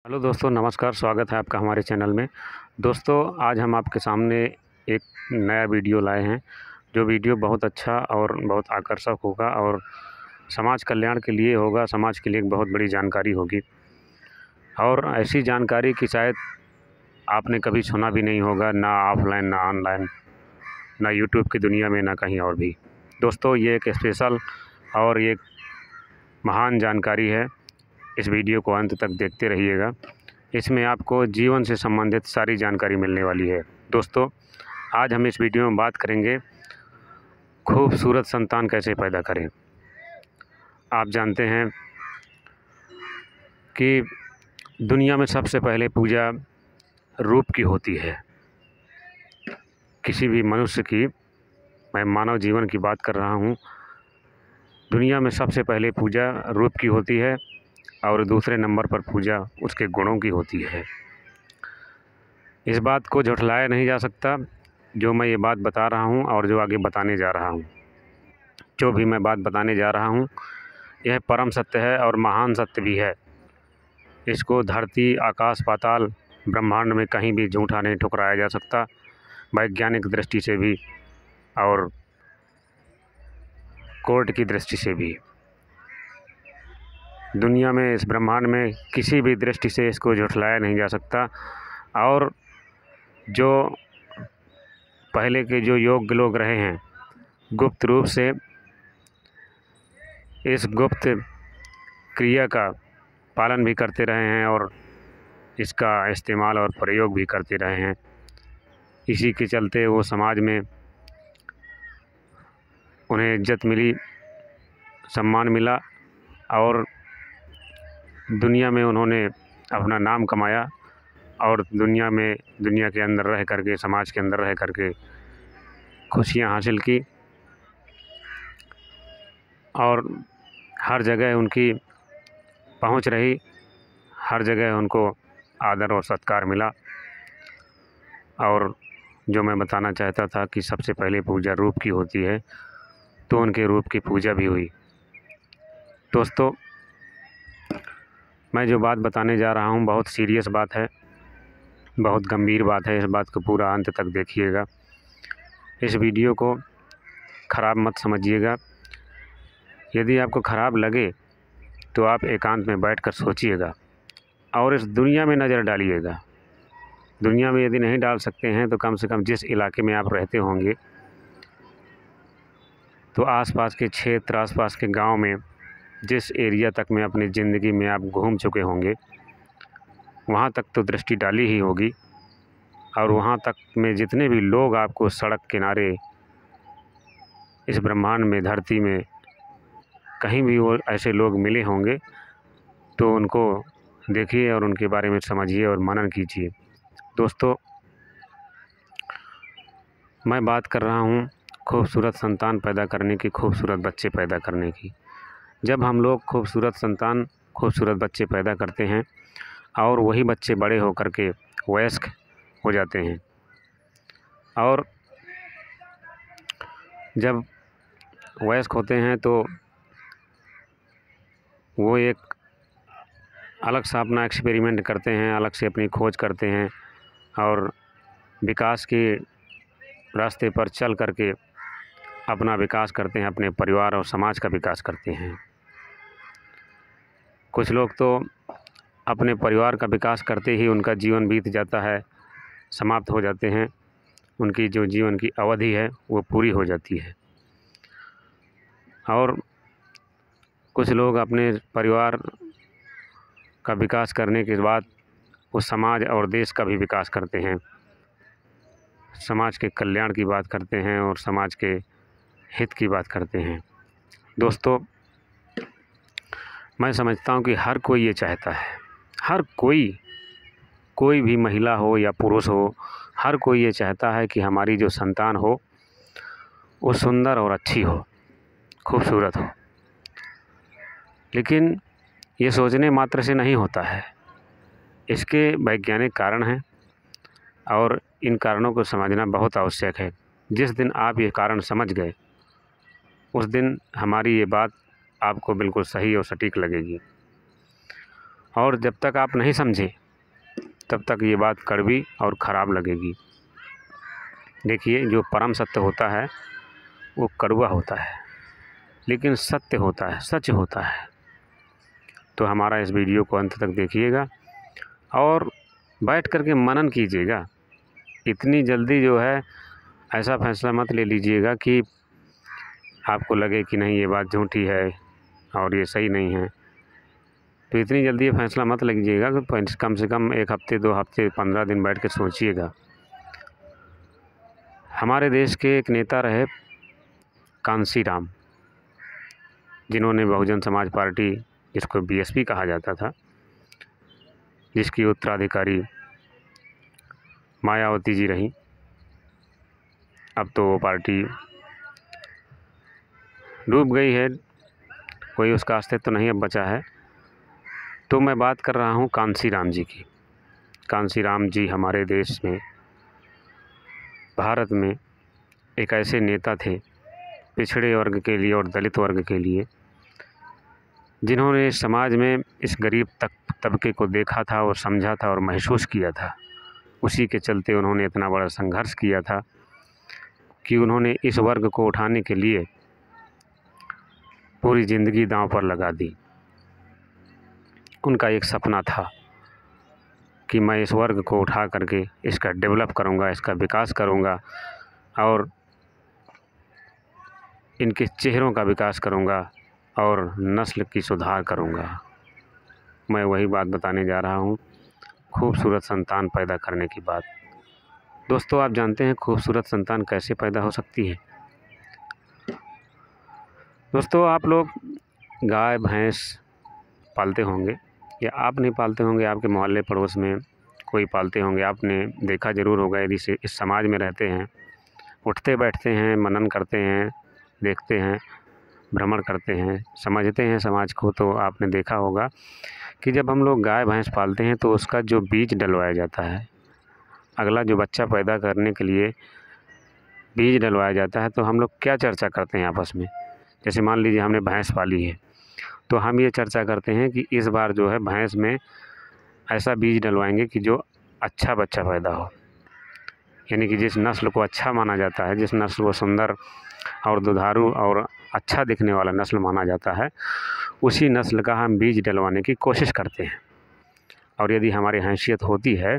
Hello दोस्तों, नमस्कार। स्वागत है आपका हमारे चैनल में। दोस्तों, आज हम आपके सामने एक नया वीडियो लाए हैं, जो वीडियो बहुत अच्छा और बहुत आकर्षक होगा और समाज कल्याण के लिए होगा, समाज के लिए एक बहुत बड़ी जानकारी होगी। और ऐसी जानकारी कि शायद आपने कभी सुना भी नहीं होगा, ना ऑफलाइन ना ऑनलाइन, ना यूट्यूब की दुनिया में, ना कहीं और भी। दोस्तों, ये एक स्पेशल और एक महान जानकारी है। इस वीडियो को अंत तक देखते रहिएगा। इसमें आपको जीवन से संबंधित सारी जानकारी मिलने वाली है। दोस्तों, आज हम इस वीडियो में बात करेंगे खूबसूरत संतान कैसे पैदा करें। आप जानते हैं कि दुनिया में सबसे पहले पूजा रूप की होती है। किसी भी मनुष्य की, मैं मानव जीवन की बात कर रहा हूँ, दुनिया में सबसे पहले पूजा रूप की होती है और दूसरे नंबर पर पूजा उसके गुणों की होती है। इस बात को झुठलाया नहीं जा सकता। जो मैं ये बात बता रहा हूँ और जो आगे बताने जा रहा हूँ, जो भी मैं बात बताने जा रहा हूँ, यह परम सत्य है और महान सत्य भी है। इसको धरती, आकाश, पाताल, ब्रह्मांड में कहीं भी झूठा नहीं ठुकराया जा सकता, वैज्ञानिक दृष्टि से भी और कोर्ट की दृष्टि से भी। दुनिया में, इस ब्रह्मांड में किसी भी दृष्टि से इसको झुठलाया नहीं जा सकता। और जो पहले के जो योग्य लोग रहे हैं, गुप्त रूप से इस गुप्त क्रिया का पालन भी करते रहे हैं और इसका इस्तेमाल और प्रयोग भी करते रहे हैं। इसी के चलते वो समाज में उन्हें इज्जत मिली, सम्मान मिला और दुनिया में उन्होंने अपना नाम कमाया और दुनिया के अंदर रह करके, समाज के अंदर रह करके खुशियाँ हासिल की और हर जगह उनकी पहुंच रही, हर जगह उनको आदर और सत्कार मिला। और जो मैं बताना चाहता था कि सबसे पहले पूजा रूप की होती है, तो उनके रूप की पूजा भी हुई। दोस्तों, मैं जो बात बताने जा रहा हूँ बहुत सीरियस बात है, बहुत गंभीर बात है। इस बात को पूरा अंत तक देखिएगा। इस वीडियो को ख़राब मत समझिएगा। यदि आपको ख़राब लगे तो आप एकांत में बैठकर सोचिएगा और इस दुनिया में नज़र डालिएगा। दुनिया में यदि नहीं डाल सकते हैं तो कम से कम जिस इलाके में आप रहते होंगे, तो आसपास के क्षेत्र, आसपास के गांव में, जिस एरिया तक में अपनी ज़िंदगी में आप घूम चुके होंगे, वहाँ तक तो दृष्टि डाली ही होगी। और वहाँ तक में जितने भी लोग आपको सड़क किनारे, इस ब्रह्मांड में, धरती में कहीं भी वो ऐसे लोग मिले होंगे, तो उनको देखिए और उनके बारे में समझिए और मनन कीजिए। दोस्तों, मैं बात कर रहा हूँ खूबसूरत संतान पैदा करने की, खूबसूरत बच्चे पैदा करने की। जब हम लोग खूबसूरत संतान, खूबसूरत बच्चे पैदा करते हैं और वही बच्चे बड़े होकर के वयस्क हो जाते हैं, और जब वयस्क होते हैं तो वो एक अलग सा अपना एक्सपेरिमेंट करते हैं, अलग से अपनी खोज करते हैं और विकास के रास्ते पर चल करके अपना विकास करते हैं, अपने परिवार और समाज का विकास करते हैं। कुछ लोग तो अपने परिवार का विकास करते ही उनका जीवन बीत जाता है, समाप्त हो जाते हैं, उनकी जो जीवन की अवधि है वो पूरी हो जाती है। और कुछ लोग अपने परिवार का विकास करने के बाद वो समाज और देश का भी विकास करते हैं, समाज के कल्याण की बात करते हैं और समाज के हित की बात करते हैं। दोस्तों, मैं समझता हूँ कि हर कोई ये चाहता है, हर कोई भी महिला हो या पुरुष हो, हर कोई ये चाहता है कि हमारी जो संतान हो वो सुंदर और अच्छी हो, खूबसूरत हो। लेकिन ये सोचने मात्र से नहीं होता है, इसके वैज्ञानिक कारण हैं और इन कारणों को समझना बहुत आवश्यक है। जिस दिन आप ये कारण समझ गए, उस दिन हमारी ये बात आपको बिल्कुल सही और सटीक लगेगी। और जब तक आप नहीं समझे तब तक ये बात कड़वी और ख़राब लगेगी। देखिए, जो परम सत्य होता है वो कड़वा होता है, लेकिन सत्य होता है, सच होता है। तो हमारा इस वीडियो को अंत तक देखिएगा और बैठ कर के मनन कीजिएगा। इतनी जल्दी जो है ऐसा फैसला मत ले लीजिएगा कि आपको लगे कि नहीं ये बात झूठी है और ये सही नहीं है। तो इतनी जल्दी ये फैसला मत लीजिएगा कि कम से कम 1 हफ़्ते 2 हफ़्ते 15 दिन बैठ के सोचिएगा। हमारे देश के एक नेता रहे कांसी राम, जिन्होंने बहुजन समाज पार्टी, जिसको बीएसपी कहा जाता था, जिसकी उत्तराधिकारी मायावती जी रहीं। अब तो वो पार्टी डूब गई है, कोई उसका अस्तित्व तो नहीं अब बचा है। तो मैं बात कर रहा हूँ कांसी राम जी की। कांसी राम जी हमारे देश में, भारत में एक ऐसे नेता थे पिछड़े वर्ग के लिए और दलित वर्ग के लिए, जिन्होंने समाज में इस गरीब तबके को देखा था और समझा था और महसूस किया था। उसी के चलते उन्होंने इतना बड़ा संघर्ष किया था कि उन्होंने इस वर्ग को उठाने के लिए पूरी ज़िंदगी दांव पर लगा दी। उनका एक सपना था कि मैं इस वर्ग को उठा करके इसका डेवलप करूंगा, इसका विकास करूंगा और इनके चेहरों का विकास करूंगा और नस्ल की सुधार करूंगा। मैं वही बात बताने जा रहा हूं, खूबसूरत संतान पैदा करने की बात। दोस्तों, आप जानते हैं खूबसूरत संतान कैसे पैदा हो सकती है? दोस्तों, आप लोग गाय भैंस पालते होंगे या आप नहीं पालते होंगे, आपके मोहल्ले पड़ोस में कोई पालते होंगे। आपने देखा ज़रूर होगा, यदि से इस समाज में रहते हैं, उठते बैठते हैं, मनन करते हैं, देखते हैं, भ्रमण करते हैं, समझते हैं समाज को, तो आपने देखा होगा कि जब हम लोग गाय भैंस पालते हैं तो उसका जो बीज डलवाया जाता है, अगला जो बच्चा पैदा करने के लिए बीज डलवाया जाता है, तो हम लोग क्या चर्चा करते हैं आपस में। जैसे मान लीजिए हमने भैंस पाली है, तो हम ये चर्चा करते हैं कि इस बार जो है भैंस में ऐसा बीज डलवाएंगे कि जो अच्छा बच्चा पैदा हो, यानी कि जिस नस्ल को अच्छा माना जाता है, जिस नस्ल को सुंदर और दुधारू और अच्छा दिखने वाला नस्ल माना जाता है, उसी नस्ल का हम बीज डलवाने की कोशिश करते हैं। और यदि हमारी हैसियत होती है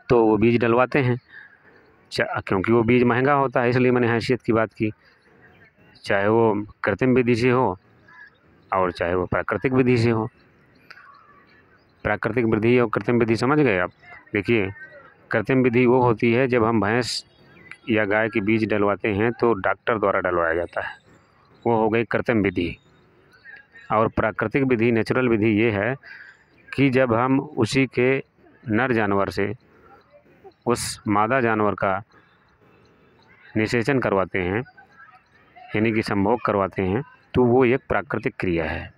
तो वो बीज डलवाते हैं, क्योंकि वो बीज महंगा होता है, इसलिए मैंने हैसियत की बात की। चाहे वो कृत्रिम विधि से हो और चाहे वो प्राकृतिक विधि से हो। प्राकृतिक विधि और कृत्रिम विधि समझ गए आप? देखिए, कृत्रिम विधि वो होती है जब हम भैंस या गाय के बीज डलवाते हैं तो डॉक्टर द्वारा डलवाया जाता है, वो हो गई कृत्रिम विधि। और प्राकृतिक विधि, नेचुरल विधि ये है कि जब हम उसी के नर जानवर से उस मादा जानवर का निषेचन करवाते हैं, यानी कि संभोग करवाते हैं, तो वो एक प्राकृतिक क्रिया है।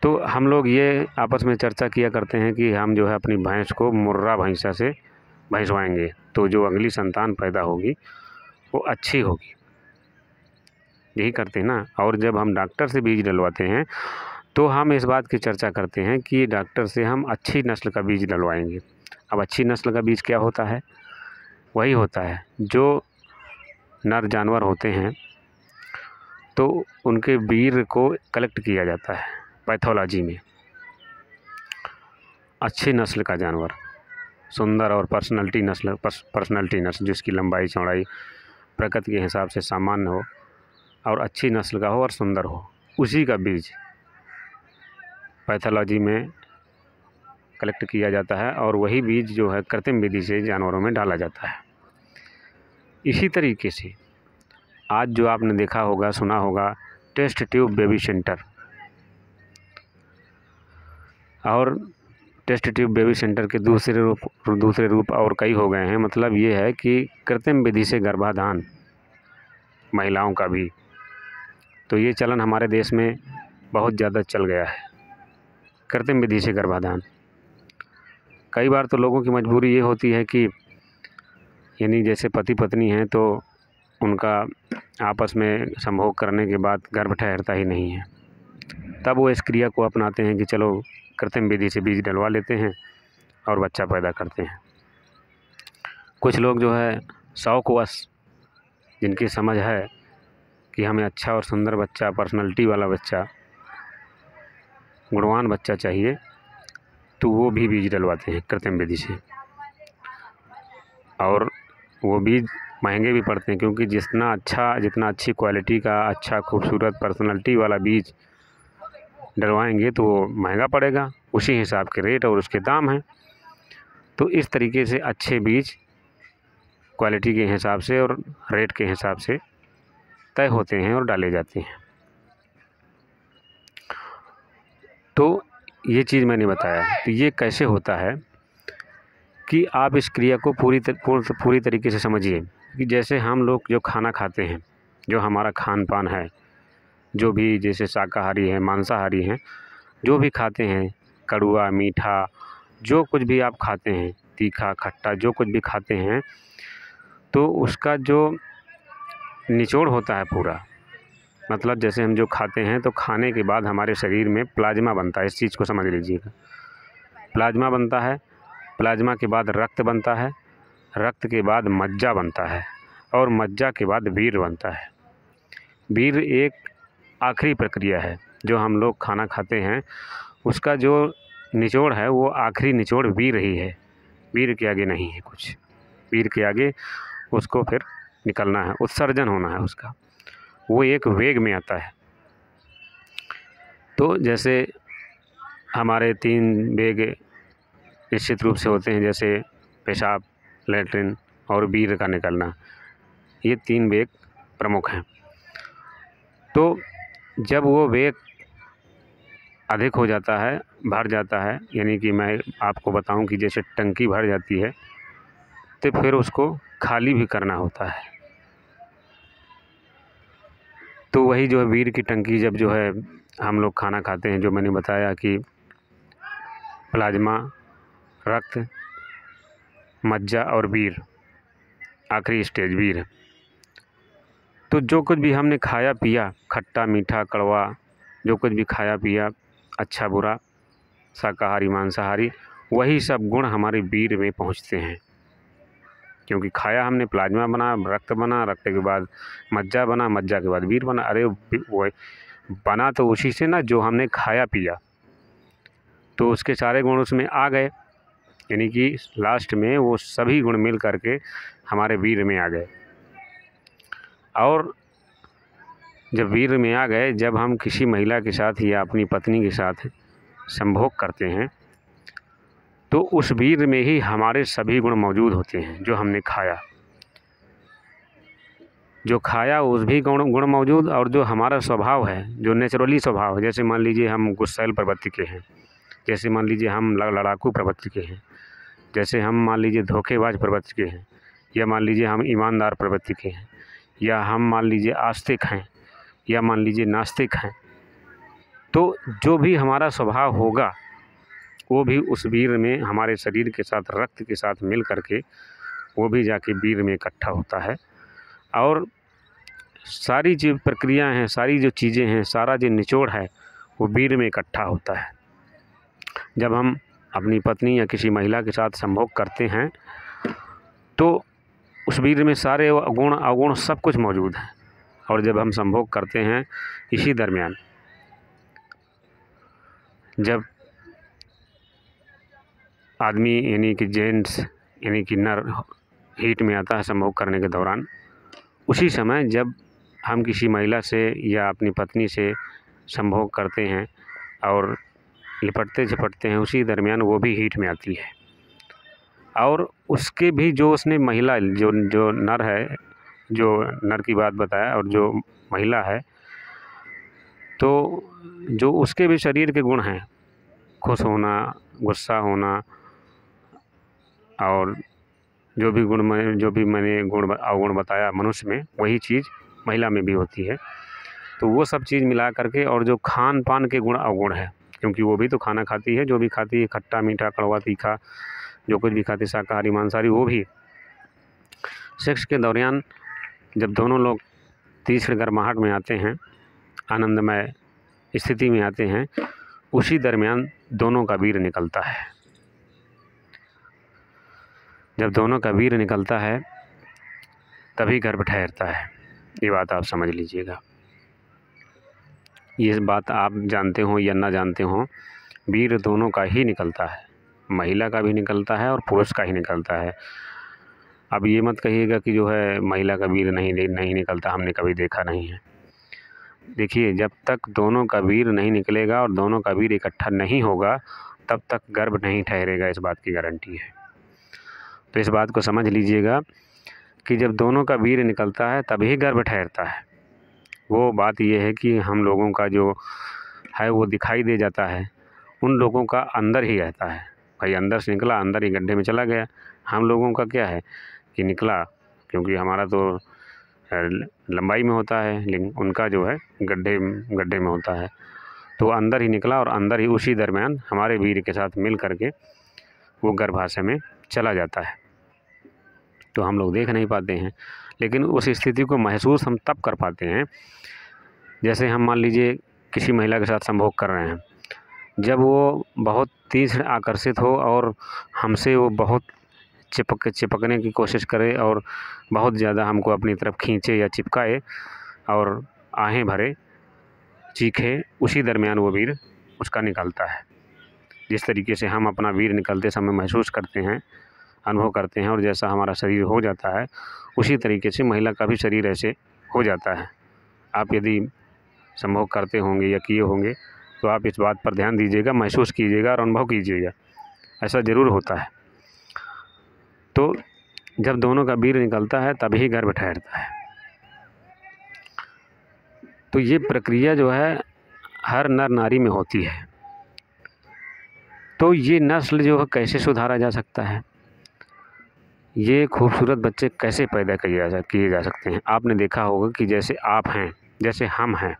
तो हम लोग ये आपस में चर्चा किया करते हैं कि हम जो है अपनी भैंस को मुर्रा भैंसा से भैंसवाएंगे, तो जो अगली संतान पैदा होगी वो अच्छी होगी। यही करते हैं ना। और जब हम डॉक्टर से बीज डलवाते हैं तो हम इस बात की चर्चा करते हैं कि डॉक्टर से हम अच्छी नस्ल का बीज डलवाएंगे। अब अच्छी नस्ल का बीज क्या होता है? वही होता है जो नर जानवर होते हैं तो उनके वीर्य को कलेक्ट किया जाता है पैथोलॉजी में। अच्छी नस्ल का जानवर, सुंदर और पर्सनैलिटी नस्ल जिसकी लंबाई चौड़ाई प्रकृति के हिसाब से सामान्य हो और अच्छी नस्ल का हो और सुंदर हो, उसी का बीज पैथोलॉजी में कलेक्ट किया जाता है और वही बीज जो है कृत्रिम विधि से जानवरों में डाला जाता है। इसी तरीके से आज जो आपने देखा होगा, सुना होगा, टेस्ट ट्यूब बेबी सेंटर, और टेस्ट ट्यूब बेबी सेंटर के दूसरे रूप और कई हो गए हैं। मतलब ये है कि कृत्रिम विधि से गर्भाधान महिलाओं का भी, तो ये चलन हमारे देश में बहुत ज़्यादा चल गया है, कृत्रिम विधि से गर्भाधान। कई बार तो लोगों की मजबूरी ये होती है कि यानी जैसे पति पत्नी हैं तो उनका आपस में संभोग करने के बाद गर्भ ठहरता ही नहीं है, तब वो इस क्रिया को अपनाते हैं कि चलो कृत्रिम विधि से बीज डलवा लेते हैं और बच्चा पैदा करते हैं। कुछ लोग जो है शौक़वश, जिनकी समझ है कि हमें अच्छा और सुंदर बच्चा, पर्सनालिटी वाला बच्चा, गुणवान बच्चा चाहिए, तो वो भी बीज डलवाते हैं कृत्रिम विधि से। और वो बीज महंगे भी पड़ते हैं, क्योंकि जितना अच्छी क्वालिटी का, अच्छा खूबसूरत पर्सनालिटी वाला बीज डलवाएंगे तो वो महंगा पड़ेगा, उसी हिसाब के रेट और उसके दाम हैं। तो इस तरीके से अच्छे बीज क्वालिटी के हिसाब से और रेट के हिसाब से तय होते हैं और डाले जाते हैं। तो ये चीज़ मैंने बताया। तो ये कैसे होता है कि आप इस क्रिया को पूरी तरीके से समझिए कि जैसे हम लोग जो खाना खाते हैं, जो हमारा खान पान है, जो भी जैसे शाकाहारी है, मांसाहारी हैं, जो भी खाते हैं, कड़वा मीठा जो कुछ भी आप खाते हैं, तीखा खट्टा जो कुछ भी खाते हैं, तो उसका जो निचोड़ होता है पूरा, मतलब जैसे हम जो खाते हैं तो खाने के बाद हमारे शरीर में प्लाज्मा बनता है। इस चीज़ को समझ लीजिएगा, प्लाज्मा बनता है, प्लाज्मा के बाद रक्त बनता है, रक्त के बाद मज्जा बनता है और मज्जा के बाद वीर्य बनता है। वीर्य एक आखिरी प्रक्रिया है। जो हम लोग खाना खाते हैं उसका जो निचोड़ है वो आखिरी निचोड़ वीर्य ही है, वीर्य के आगे नहीं है कुछ। वीर्य के आगे उसको फिर निकलना है, उत्सर्जन होना है उसका, वो एक वेग में आता है। तो जैसे हमारे 3 वेग निश्चित रूप से होते हैं, जैसे पेशाब, लैट्रिन और वीर्य का निकलना, ये 3 वेग प्रमुख हैं। तो जब वो वेग अधिक हो जाता है, भर जाता है, यानी कि मैं आपको बताऊं कि जैसे टंकी भर जाती है तो फिर उसको खाली भी करना होता है। तो वही जो है वीर्य की टंकी, जब जो है हम लोग खाना खाते हैं, जो मैंने बताया कि प्लाज्मा, रक्त, मज्जा और वीर्य, आखिरी स्टेज वीर्य। तो जो कुछ भी हमने खाया पिया, खट्टा मीठा कड़वा जो कुछ भी खाया पिया, अच्छा बुरा, शाकाहारी मांसाहारी, वही सब गुण हमारे वीर्य में पहुंचते हैं। क्योंकि खाया हमने, प्लाज्मा बना, रक्त बना, रक्त के बाद मज्जा बना, मज्जा के बाद वीर्य बना। अरे वो बना तो उसी से ना जो हमने खाया पिया, तो उसके सारे गुण उसमें आ गए, यानी कि लास्ट में वो सभी गुण मिल करके हमारे वीर्य में आ गए। और जब वीर्य में आ गए, जब हम किसी महिला के साथ या अपनी पत्नी के साथ संभोग करते हैं, तो उस वीर्य में ही हमारे सभी गुण मौजूद होते हैं। जो हमने खाया, जो खाया उस भी गुण मौजूद, और जो हमारा स्वभाव है, जो नेचुरली स्वभाव है, जैसे मान लीजिए हम गुस्सैल प्रवृत्ति के हैं, जैसे मान लीजिए हम लड़ाकू प्रवृत्ति के हैं, जैसे हम मान लीजिए धोखेबाज प्रवृत्ति के हैं, या मान लीजिए हम ईमानदार प्रवृत्ति के हैं, या हम मान लीजिए आस्तिक हैं, या मान लीजिए नास्तिक हैं। तो जो भी हमारा स्वभाव होगा वो भी उस वीर्य में हमारे शरीर के साथ, रक्त के साथ मिल करके वो भी जाके वीर्य में इकट्ठा होता है। और सारी जो प्रक्रियाएं हैं, सारी जो चीज़ें हैं, सारा जो निचोड़ है वो वीर्य में इकट्ठा होता है। जब हम अपनी पत्नी या किसी महिला के साथ संभोग करते हैं तो उस वीर्य में सारे गुण अवगुण सब कुछ मौजूद है। और जब हम संभोग करते हैं, इसी दरमियान जब आदमी यानी कि जेंट्स यानी कि नर हीट में आता है संभोग करने के दौरान, उसी समय जब हम किसी महिला से या अपनी पत्नी से संभोग करते हैं और लिपटते झपटते हैं, उसी दरमियान वो भी हीट में आती है। और उसके भी जो उसने महिला, जो नर है, जो नर की बात बताया, और जो महिला है, तो जो उसके भी शरीर के गुण हैं, खुश होना, गुस्सा होना, और जो भी मैंने गुण अवगुण बताया मनुष्य में, वही चीज़ महिला में भी होती है। तो वो सब चीज़ मिला करके, और जो खान पान के गुण अवगुण है, क्योंकि वो भी तो खाना खाती है, जो भी खाती है, खट्टा मीठा कड़वा तीखा जो कुछ भी खाती, शाकाहारी मांसाहारी, वो भी सेक्स के दौरान जब दोनों लोग तीसरे गर्माहट में आते हैं, आनंदमय स्थिति में आते हैं, उसी दरमियान दोनों का वीर निकलता है। जब दोनों का वीर निकलता है तभी गर्भ ठहरता है। ये बात आप समझ लीजिएगा। ये बात आप जानते हो या ना जानते हो, वीर दोनों का ही निकलता है, महिला का भी निकलता है और पुरुष का ही निकलता है। अब ये मत कहिएगा कि जो है महिला का वीर नहीं निकलता, हमने कभी देखा नहीं है। देखिए, जब तक दोनों का वीर नहीं निकलेगा और दोनों का वीर इकट्ठा नहीं होगा तब तक गर्भ नहीं ठहरेगा, इस बात की गारंटी है। तो इस बात को समझ लीजिएगा कि जब दोनों का वीर निकलता है तभी गर्भ ठहरता है। वो बात ये है कि हम लोगों का जो है वो दिखाई दे जाता है, उन लोगों का अंदर ही रहता है। भाई अंदर से निकला, अंदर ही गड्ढे में चला गया। हम लोगों का क्या है कि निकला, क्योंकि हमारा तो लंबाई में होता है, लेकिन उनका जो है गड्ढे में होता है। तो अंदर ही निकला और अंदर ही उसी दरमियान हमारे वीर के साथ मिल करके वो गर्भाशय में चला जाता है। तो हम लोग देख नहीं पाते हैं, लेकिन उस स्थिति को महसूस हम तब कर पाते हैं जैसे हम मान लीजिए किसी महिला के साथ संभोग कर रहे हैं। जब वो बहुत तीव्र आकर्षित हो और हमसे वो बहुत चिपकने की कोशिश करे और बहुत ज़्यादा हमको अपनी तरफ खींचे या चिपकाए और आहें भरे, चीखे, उसी दरमियान वो वीर उसका निकलता है। जिस तरीके से हम अपना वीर निकलते समय महसूस करते हैं, अनुभव करते हैं और जैसा हमारा शरीर हो जाता है, उसी तरीके से महिला का भी शरीर ऐसे हो जाता है। आप यदि संभोग करते होंगे या किए होंगे तो आप इस बात पर ध्यान दीजिएगा, महसूस कीजिएगा और अनुभव कीजिएगा, ऐसा ज़रूर होता है। तो जब दोनों का वीर निकलता है तभी गर्भ ठहरता है। तो ये प्रक्रिया जो है हर नर नारी में होती है। तो ये नस्ल जो है कैसे सुधारा जा सकता है, ये खूबसूरत बच्चे कैसे पैदा किए जा सकते हैं। आपने देखा होगा कि जैसे आप हैं, जैसे हम हैं,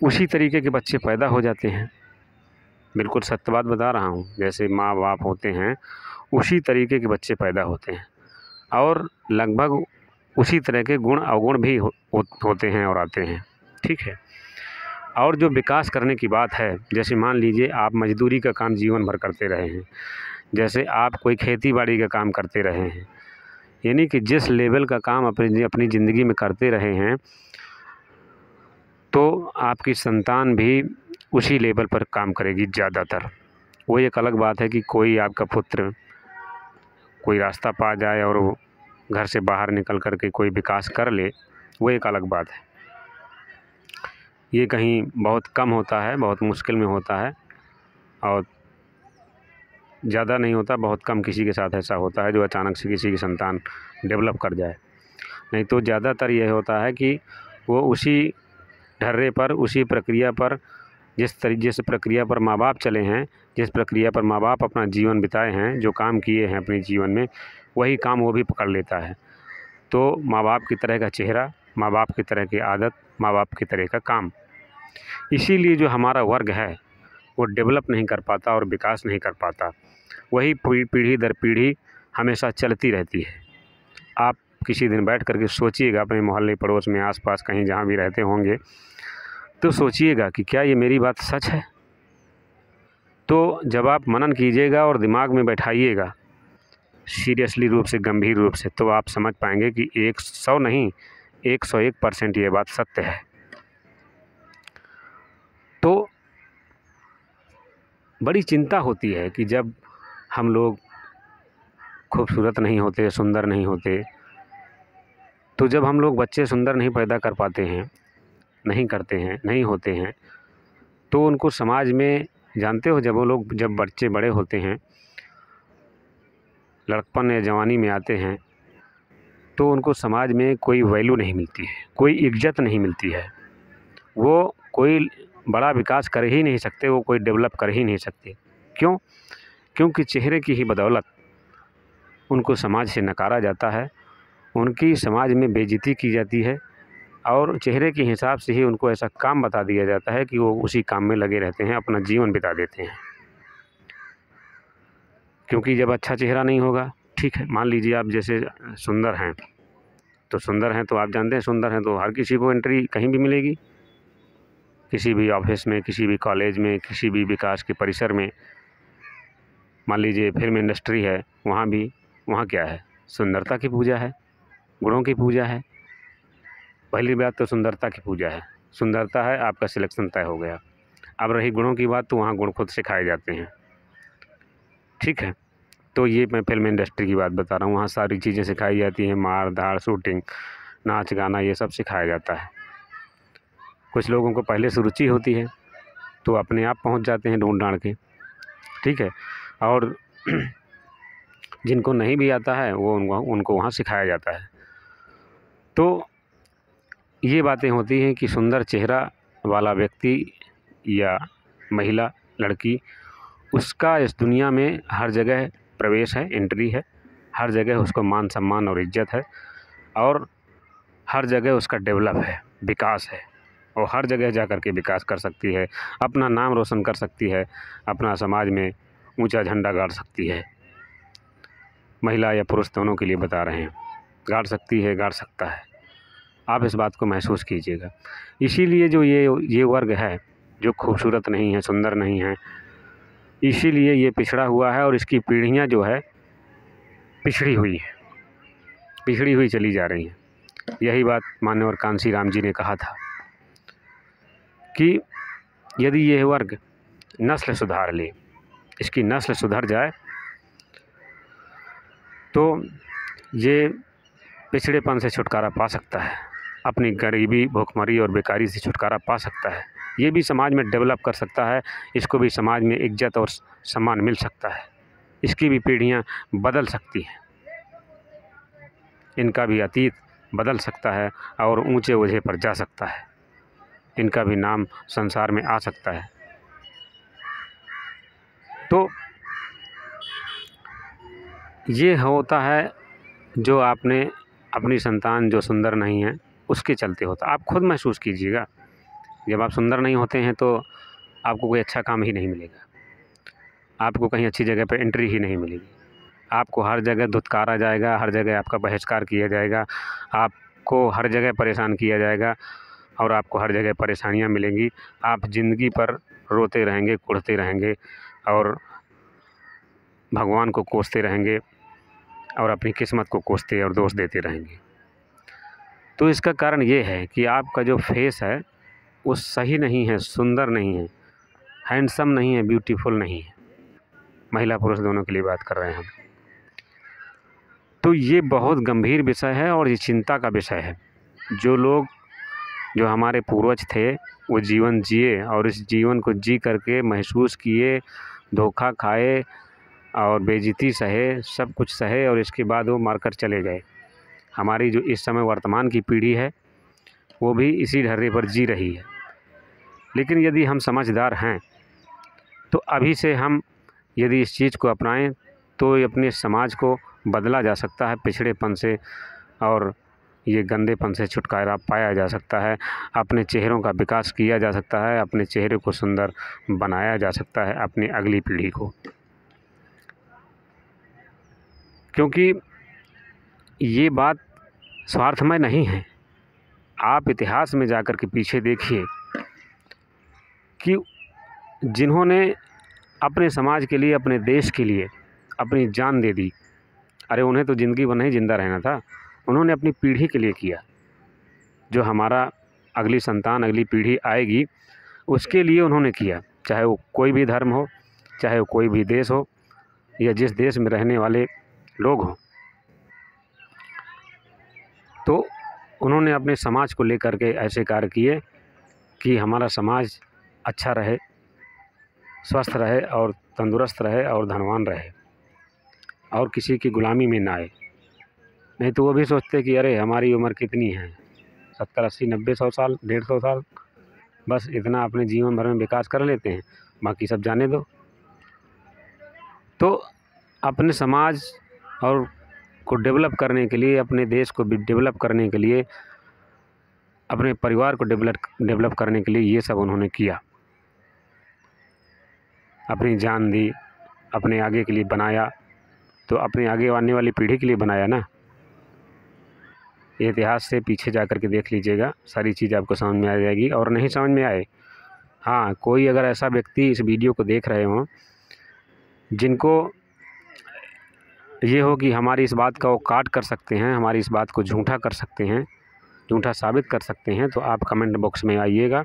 उसी तरीके के बच्चे पैदा हो जाते हैं। बिल्कुल सत्य बात बता रहा हूँ। जैसे माँ बाप होते हैं उसी तरीके के बच्चे पैदा होते हैं और लगभग उसी तरह के गुण अवगुण भी होते हैं और आते हैं। ठीक है। और जो विकास करने की बात है, जैसे मान लीजिए आप मजदूरी का काम जीवन भर करते रहे हैं, जैसे आप कोई खेती बाड़ी का काम करते रहे हैं, यानी कि जिस लेवल का काम अपनी ज़िंदगी में करते रहे हैं, तो आपकी संतान भी उसी लेवल पर काम करेगी ज़्यादातर। वो एक अलग बात है कि कोई आपका पुत्र कोई रास्ता पा जाए और वो घर से बाहर निकल कर के कोई विकास कर ले, वो एक अलग बात है। ये कहीं बहुत कम होता है, बहुत मुश्किल में होता है और ज़्यादा नहीं होता, बहुत कम किसी के साथ ऐसा होता है जो अचानक से किसी की संतान डेवलप कर जाए। नहीं तो ज़्यादातर यह होता है कि वो उसी ढर्रे पर, उसी प्रक्रिया पर, जिस प्रक्रिया पर माँ बाप चले हैं, जिस प्रक्रिया पर माँ बाप अपना जीवन बिताए हैं, जो काम किए हैं अपने जीवन में, वही काम वो भी पकड़ लेता है। तो माँ बाप की तरह का चेहरा, माँ बाप की तरह की आदत, माँ बाप की तरह का काम। इसीलिए जो हमारा वर्ग है वो डेवलप नहीं कर पाता और विकास नहीं कर पाता। वही पीढ़ी दर पीढ़ी हमेशा चलती रहती है। आप किसी दिन बैठ कर के सोचिएगा, अपने मोहल्ले पड़ोस में, आसपास कहीं जहाँ भी रहते होंगे, तो सोचिएगा कि क्या ये मेरी बात सच है। तो जब आप मनन कीजिएगा और दिमाग में बैठाइएगा सीरियसली रूप से, गंभीर रूप से, तो आप समझ पाएंगे कि 100 नहीं 101% ये बात सत्य है। तो बड़ी चिंता होती है कि जब हम लोग खूबसूरत नहीं होते, सुंदर नहीं होते, तो जब हम लोग बच्चे सुंदर नहीं पैदा कर पाते हैं, नहीं करते हैं, नहीं होते हैं, तो उनको समाज में, जानते हो, जब बच्चे बड़े होते हैं, लड़कपन या जवानी में आते हैं, तो उनको समाज में कोई वैल्यू नहीं मिलती है, कोई इज्जत नहीं मिलती है। वो कोई बड़ा विकास कर ही नहीं सकते, वो कोई डेवलप कर ही नहीं सकते। क्यों? क्योंकि चेहरे की ही बदौलत उनको समाज से नकारा जाता है, उनकी समाज में बेइज्जती की जाती है और चेहरे के हिसाब से ही उनको ऐसा काम बता दिया जाता है कि वो उसी काम में लगे रहते हैं, अपना जीवन बिता देते हैं। क्योंकि जब अच्छा चेहरा नहीं होगा, ठीक है, मान लीजिए आप जैसे सुंदर हैं, तो आप जानते हैं सुंदर हैं तो हर किसी को एंट्री कहीं भी मिलेगी। किसी भी ऑफिस में, किसी भी कॉलेज में, किसी भी विकास के परिसर में, मान लीजिए फिल्म इंडस्ट्री है, वहाँ क्या है? सुंदरता की पूजा है, गुणों की पूजा है। पहली बात तो सुंदरता की पूजा है, सुंदरता है, आपका सिलेक्शन तय हो गया। अब रही गुणों की बात, तो वहाँ गुण खुद सिखाए जाते हैं। ठीक है, तो ये मैं फिल्म इंडस्ट्री की बात बता रहा हूँ। वहाँ सारी चीज़ें सिखाई जाती हैं, मार धाड़, शूटिंग, नाच गाना, ये सब सिखाया जाता है। कुछ लोगों को पहले से रुचि होती है तो अपने आप पहुँच जाते हैं ढूंढ ढांड के। ठीक है, और जिनको नहीं भी आता है वो उनको वहाँ सिखाया जाता है। तो ये बातें होती हैं कि सुंदर चेहरा वाला व्यक्ति या महिला, लड़की, उसका इस दुनिया में हर जगह प्रवेश है, एंट्री है, हर जगह उसको मान सम्मान और इज्जत है, और हर जगह उसका डेवलप है, विकास है, और हर जगह जा कर के विकास कर सकती है, अपना नाम रोशन कर सकती है, अपना समाज में ऊंचा झंडा गाड़ सकती है। महिला या पुरुष दोनों के लिए बता रहे हैं, गाड़ सकती है, गाड़ सकता है। आप इस बात को महसूस कीजिएगा। इसीलिए जो ये वर्ग है जो खूबसूरत नहीं है, सुंदर नहीं है, इसीलिए ये पिछड़ा हुआ है, और इसकी पीढ़ियाँ जो है पिछड़ी हुई चली जा रही हैं। यही बात मान्यवर कांशीराम जी ने कहा था कि यदि यह वर्ग नस्ल सुधार ले, इसकी नस्ल सुधर जाए, तो ये पिछड़ेपन से छुटकारा पा सकता है, अपनी गरीबी, भूखमरी और बेकारी से छुटकारा पा सकता है, ये भी समाज में डेवलप कर सकता है, इसको भी समाज में इज्जत और सम्मान मिल सकता है, इसकी भी पीढ़ियां बदल सकती हैं, इनका भी अतीत बदल सकता है और ऊंचे ओहदे पर जा सकता है, इनका भी नाम संसार में आ सकता है। तो ये होता है जो आपने अपनी संतान जो सुंदर नहीं है उसके चलते होता। आप खुद महसूस कीजिएगा, जब आप सुंदर नहीं होते हैं तो आपको कोई अच्छा काम ही नहीं मिलेगा, आपको कहीं अच्छी जगह पर एंट्री ही नहीं मिलेगी, आपको हर जगह धुतकारा जाएगा, हर जगह आपका बहिष्कार किया जाएगा, आपको हर जगह परेशान किया जाएगा, और आपको हर जगह परेशानियां मिलेंगी। आप ज़िंदगी पर रोते रहेंगे, कुढ़ते रहेंगे, और भगवान को कोसते रहेंगे, और अपनी किस्मत को कोसते और दोष देते रहेंगे। तो इसका कारण ये है कि आपका जो फेस है वो सही नहीं है, सुंदर नहीं है, हैंडसम नहीं है, ब्यूटीफुल नहीं है। महिला पुरुष दोनों के लिए बात कर रहे हैं हम। तो ये बहुत गंभीर विषय है और ये चिंता का विषय है। जो हमारे पूर्वज थे वो जीवन जिए, और इस जीवन को जी करके महसूस किए, धोखा खाए और बेइज्जती सहे, सब कुछ सहे, और इसके बाद वो मरकर चले गए। हमारी जो इस समय वर्तमान की पीढ़ी है वो भी इसी ढर्रे पर जी रही है। लेकिन यदि हम समझदार हैं तो अभी से हम यदि इस चीज़ को अपनाएं तो अपने समाज को बदला जा सकता है, पिछड़ेपन से और ये गंदेपन से छुटकारा पाया जा सकता है, अपने चेहरों का विकास किया जा सकता है, अपने चेहरे को सुंदर बनाया जा सकता है अपनी अगली पीढ़ी को। क्योंकि ये बात स्वार्थमय नहीं है। आप इतिहास में जाकर के पीछे देखिए कि जिन्होंने अपने समाज के लिए, अपने देश के लिए अपनी जान दे दी, अरे उन्हें तो ज़िंदगी भर नहीं जिंदा रहना था, उन्होंने अपनी पीढ़ी के लिए किया। जो हमारा अगली संतान, अगली पीढ़ी आएगी उसके लिए उन्होंने किया, चाहे वो कोई भी धर्म हो, चाहे वो कोई भी देश हो, या जिस देश में रहने वाले लोग हों। तो उन्होंने अपने समाज को लेकर के ऐसे कार्य किए कि हमारा समाज अच्छा रहे, स्वस्थ रहे और तंदुरुस्त रहे और धनवान रहे, और किसी की गुलामी में ना आए। नहीं तो वो भी सोचते कि अरे हमारी उम्र कितनी है, 70, 80, 90, 100 साल, 150 साल, बस इतना अपने जीवन भर में विकास कर लेते हैं, बाकी सब जाने दो। तो अपने समाज और को डेवलप करने के लिए, अपने देश को भी डेवलप करने के लिए, अपने परिवार को डेवलप करने के लिए ये सब उन्होंने किया, अपनी जान दी, अपने आगे के लिए बनाया, तो अपने आगे आने वाली पीढ़ी के लिए बनाया ना। ये इतिहास से पीछे जा कर के देख लीजिएगा, सारी चीज़ आपको समझ में आ जाएगी। और नहीं समझ में आए हाँ, कोई अगर ऐसा व्यक्ति इस वीडियो को देख रहे हों जिनको ये हो कि हमारी इस बात का वो काट कर सकते हैं, हमारी इस बात को झूठा कर सकते हैं, झूठा साबित कर सकते हैं, तो आप कमेंट बॉक्स में आइएगा,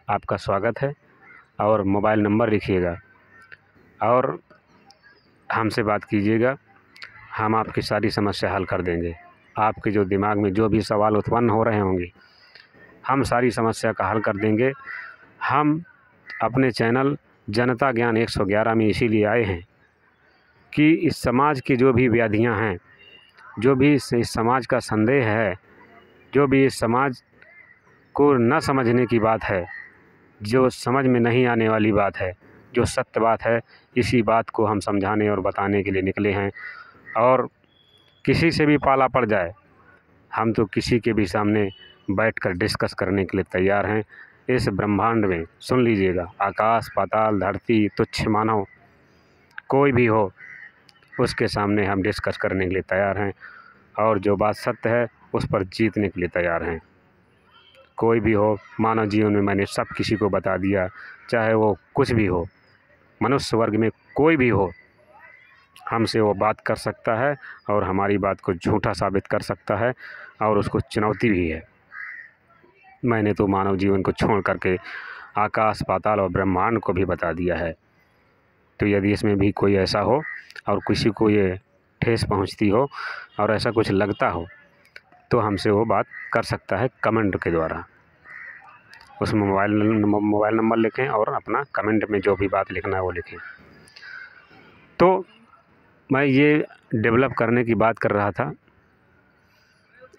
आपका स्वागत है। और मोबाइल नंबर लिखिएगा और हमसे बात कीजिएगा, हम आपकी सारी समस्या हल कर देंगे। आपके जो दिमाग में जो भी सवाल उत्पन्न हो रहे होंगे, हम सारी समस्या का हल कर देंगे। हम अपने चैनल जनता ज्ञान 111 में इसीलिए आए हैं कि इस समाज की जो भी व्याधियां हैं, जो भी इस समाज का संदेह है, जो भी इस समाज को न समझने की बात है, जो समझ में नहीं आने वाली बात है, जो सत्य बात है, इसी बात को हम समझाने और बताने के लिए निकले हैं। और किसी से भी पाला पड़ जाए, हम तो किसी के भी सामने बैठकर डिस्कस करने के लिए तैयार हैं। इस ब्रह्मांड में सुन लीजिएगा, आकाश पाताल धरती तुच्छ मानव कोई भी हो, उसके सामने हम डिस्कस करने के लिए तैयार हैं और जो बात सत्य है उस पर जीतने के लिए तैयार हैं। कोई भी हो, मानव जीवन में मैंने सब किसी को बता दिया, चाहे वो कुछ भी हो, मनुष्य वर्ग में कोई भी हो, हमसे वो बात कर सकता है और हमारी बात को झूठा साबित कर सकता है और उसको चुनौती भी है। मैंने तो मानव जीवन को छोड़ करके आकाश पाताल और ब्रह्मांड को भी बता दिया है। तो यदि इसमें भी कोई ऐसा हो और किसी को ये ठेस पहुंचती हो और ऐसा कुछ लगता हो, तो हमसे वो बात कर सकता है कमेंट के द्वारा। उसमें मोबाइल नंबर लिखें और अपना कमेंट में जो भी बात लिखना है वो लिखें। तो मैं ये डेवलप करने की बात कर रहा था,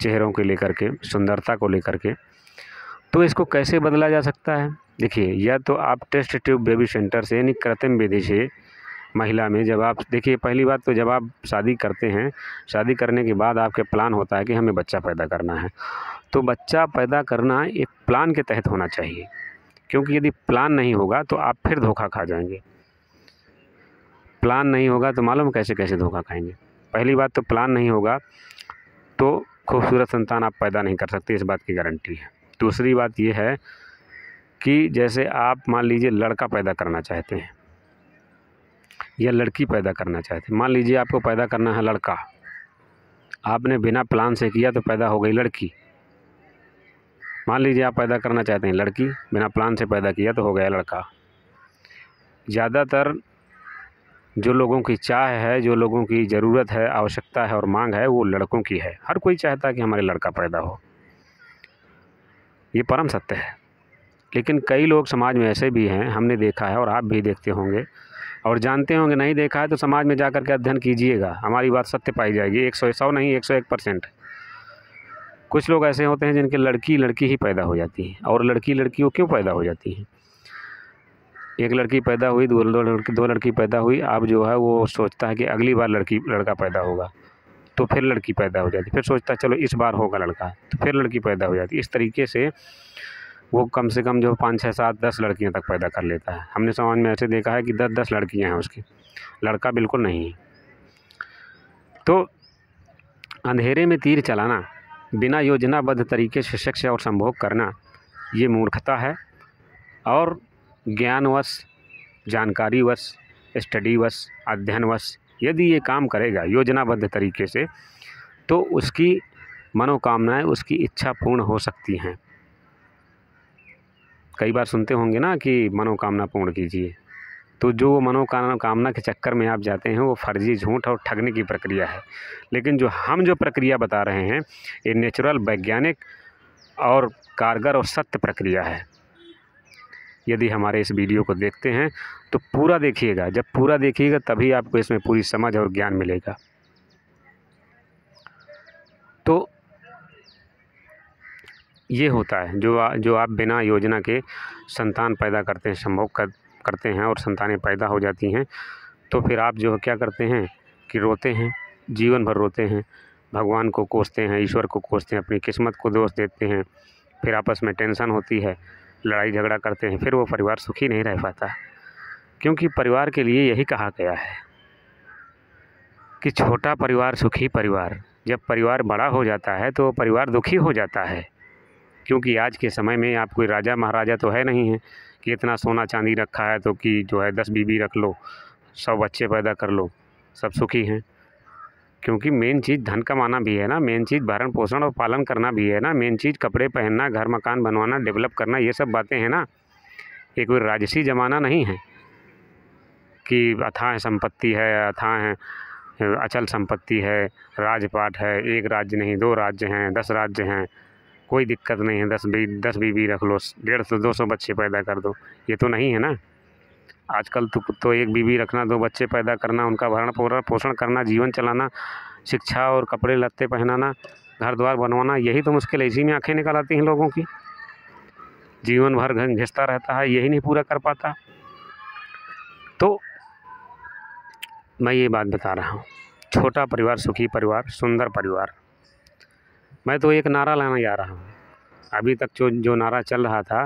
चेहरों को लेकर के, सुंदरता को लेकर के। तो इसको कैसे बदला जा सकता है? देखिए, या तो आप टेस्ट ट्यूब बेबी सेंटर से यानी कृत्रिम विधि से महिला में, जब आप देखिए, पहली बात तो जब आप शादी करते हैं, शादी करने के बाद आपके प्लान होता है कि हमें बच्चा पैदा करना है। तो बच्चा पैदा करना एक प्लान के तहत होना चाहिए, क्योंकि यदि प्लान नहीं होगा तो आप फिर धोखा खा जाएंगे। प्लान नहीं होगा तो मालूम कैसे कैसे धोखा खाएंगे। पहली बात तो प्लान नहीं होगा तो खूबसूरत संतान आप पैदा नहीं कर सकते, इस बात की गारंटी है। दूसरी बात ये है कि जैसे आप मान लीजिए लड़का पैदा करना चाहते हैं या लड़की पैदा करना चाहते हैं, मान लीजिए आपको पैदा करना है लड़का, आपने बिना प्लान से किया तो पैदा हो गई लड़की। मान लीजिए आप पैदा करना चाहते हैं लड़की, बिना प्लान से पैदा किया तो हो गया लड़का। ज़्यादातर जो लोगों की चाह है, जो लोगों की ज़रूरत है, आवश्यकता है और मांग है, वो लड़कों की है। हर कोई चाहता है कि हमारे लड़का पैदा हो, ये परम सत्य है। लेकिन कई लोग समाज में ऐसे भी हैं, हमने देखा है और आप भी देखते होंगे और जानते होंगे। नहीं देखा है तो समाज में जाकर के अध्ययन कीजिएगा, हमारी बात सत्य पाई जाएगी। 100 नहीं 101%। कुछ लोग ऐसे होते हैं जिनके लड़की ही पैदा हो जाती है। और लड़की वो क्यों पैदा हो जाती है? एक लड़की पैदा हुई, दो लड़की पैदा हुई, अब जो है वो सोचता है कि अगली बार लड़का पैदा होगा, तो फिर लड़की पैदा हो जाती है। फिर सोचता है चलो इस बार होगा लड़का, तो फिर लड़की पैदा हो जाती है। इस तरीके से वो कम से कम जो 5, 6, 7, 10 लड़कियां तक पैदा कर लेता है। हमने समाज में ऐसे देखा है कि 10 लड़कियां हैं उसकी, लड़का बिल्कुल नहीं है। तो अंधेरे में तीर चलाना, बिना योजनाबद्ध तरीके से सेक्स और संभोग करना, ये मूर्खता है। और ज्ञानवश, जानकारीवश, स्टडीवश, अध्ययनवश यदि ये काम करेगा योजनाबद्ध तरीके से, तो उसकी मनोकामनाएं, उसकी इच्छा पूर्ण हो सकती हैं। कई बार सुनते होंगे ना कि मनोकामना पूर्ण कीजिए, तो जो मनोकामना के चक्कर में आप जाते हैं वो फर्जी, झूठ और ठगने की प्रक्रिया है। लेकिन जो प्रक्रिया बता रहे हैं, ये नेचुरल, वैज्ञानिक और कारगर और सत्य प्रक्रिया है। यदि हमारे इस वीडियो को देखते हैं तो पूरा देखिएगा। जब पूरा देखिएगा तभी आपको इसमें पूरी समझ और ज्ञान मिलेगा। तो ये होता है जो आप बिना योजना के संतान पैदा करते हैं, संभोग करते हैं और संतानें पैदा हो जाती हैं, तो फिर आप जो क्या करते हैं कि रोते हैं, जीवन भर रोते हैं, भगवान को कोसते हैं, ईश्वर को कोसते हैं, अपनी किस्मत को दोष देते हैं। फिर आपस में टेंशन होती है, लड़ाई झगड़ा करते हैं, फिर वो परिवार सुखी नहीं रह पाता। क्योंकि परिवार के लिए यही कहा गया है कि छोटा परिवार सुखी परिवार। जब परिवार बड़ा हो जाता है तो परिवार दुखी हो जाता है। क्योंकि आज के समय में आप कोई राजा महाराजा तो है नहीं हैं कि इतना सोना चांदी रखा है तो कि जो है 10 बीवी रख लो, 100 बच्चे पैदा कर लो, सब सुखी हैं। क्योंकि मेन चीज़ धन कमाना भी है ना, मेन चीज़ भरण पोषण और पालन करना भी है ना, मेन चीज़ कपड़े पहनना, घर मकान बनवाना, डेवलप करना, ये सब बातें हैं ना। ये कोई राजसी ज़माना नहीं है कि अथाह संपत्ति है, अथाह अचल संपत्ति है, राजपाट है, एक राज्य नहीं 2 राज्य हैं, 10 राज्य हैं, कोई दिक्कत नहीं है, 10 बीवी रख लो, 150-200 बच्चे पैदा कर दो, ये तो नहीं है ना। आजकल तो एक बीवी रखना, 2 बच्चे पैदा करना, उनका भरण पोषण करना, जीवन चलाना, शिक्षा और कपड़े लत्ते पहनाना, घर द्वार बनवाना, यही तो मुश्किल है। इसी में आंखें निकल आती हैं लोगों की। जीवन भर घिसता रहता है, यही नहीं पूरा कर पाता। तो मैं ये बात बता रहा हूँ, छोटा परिवार सुखी परिवार, सुंदर परिवार। मैं तो एक नारा लाने जा रहा हूँ। अभी तक जो नारा चल रहा था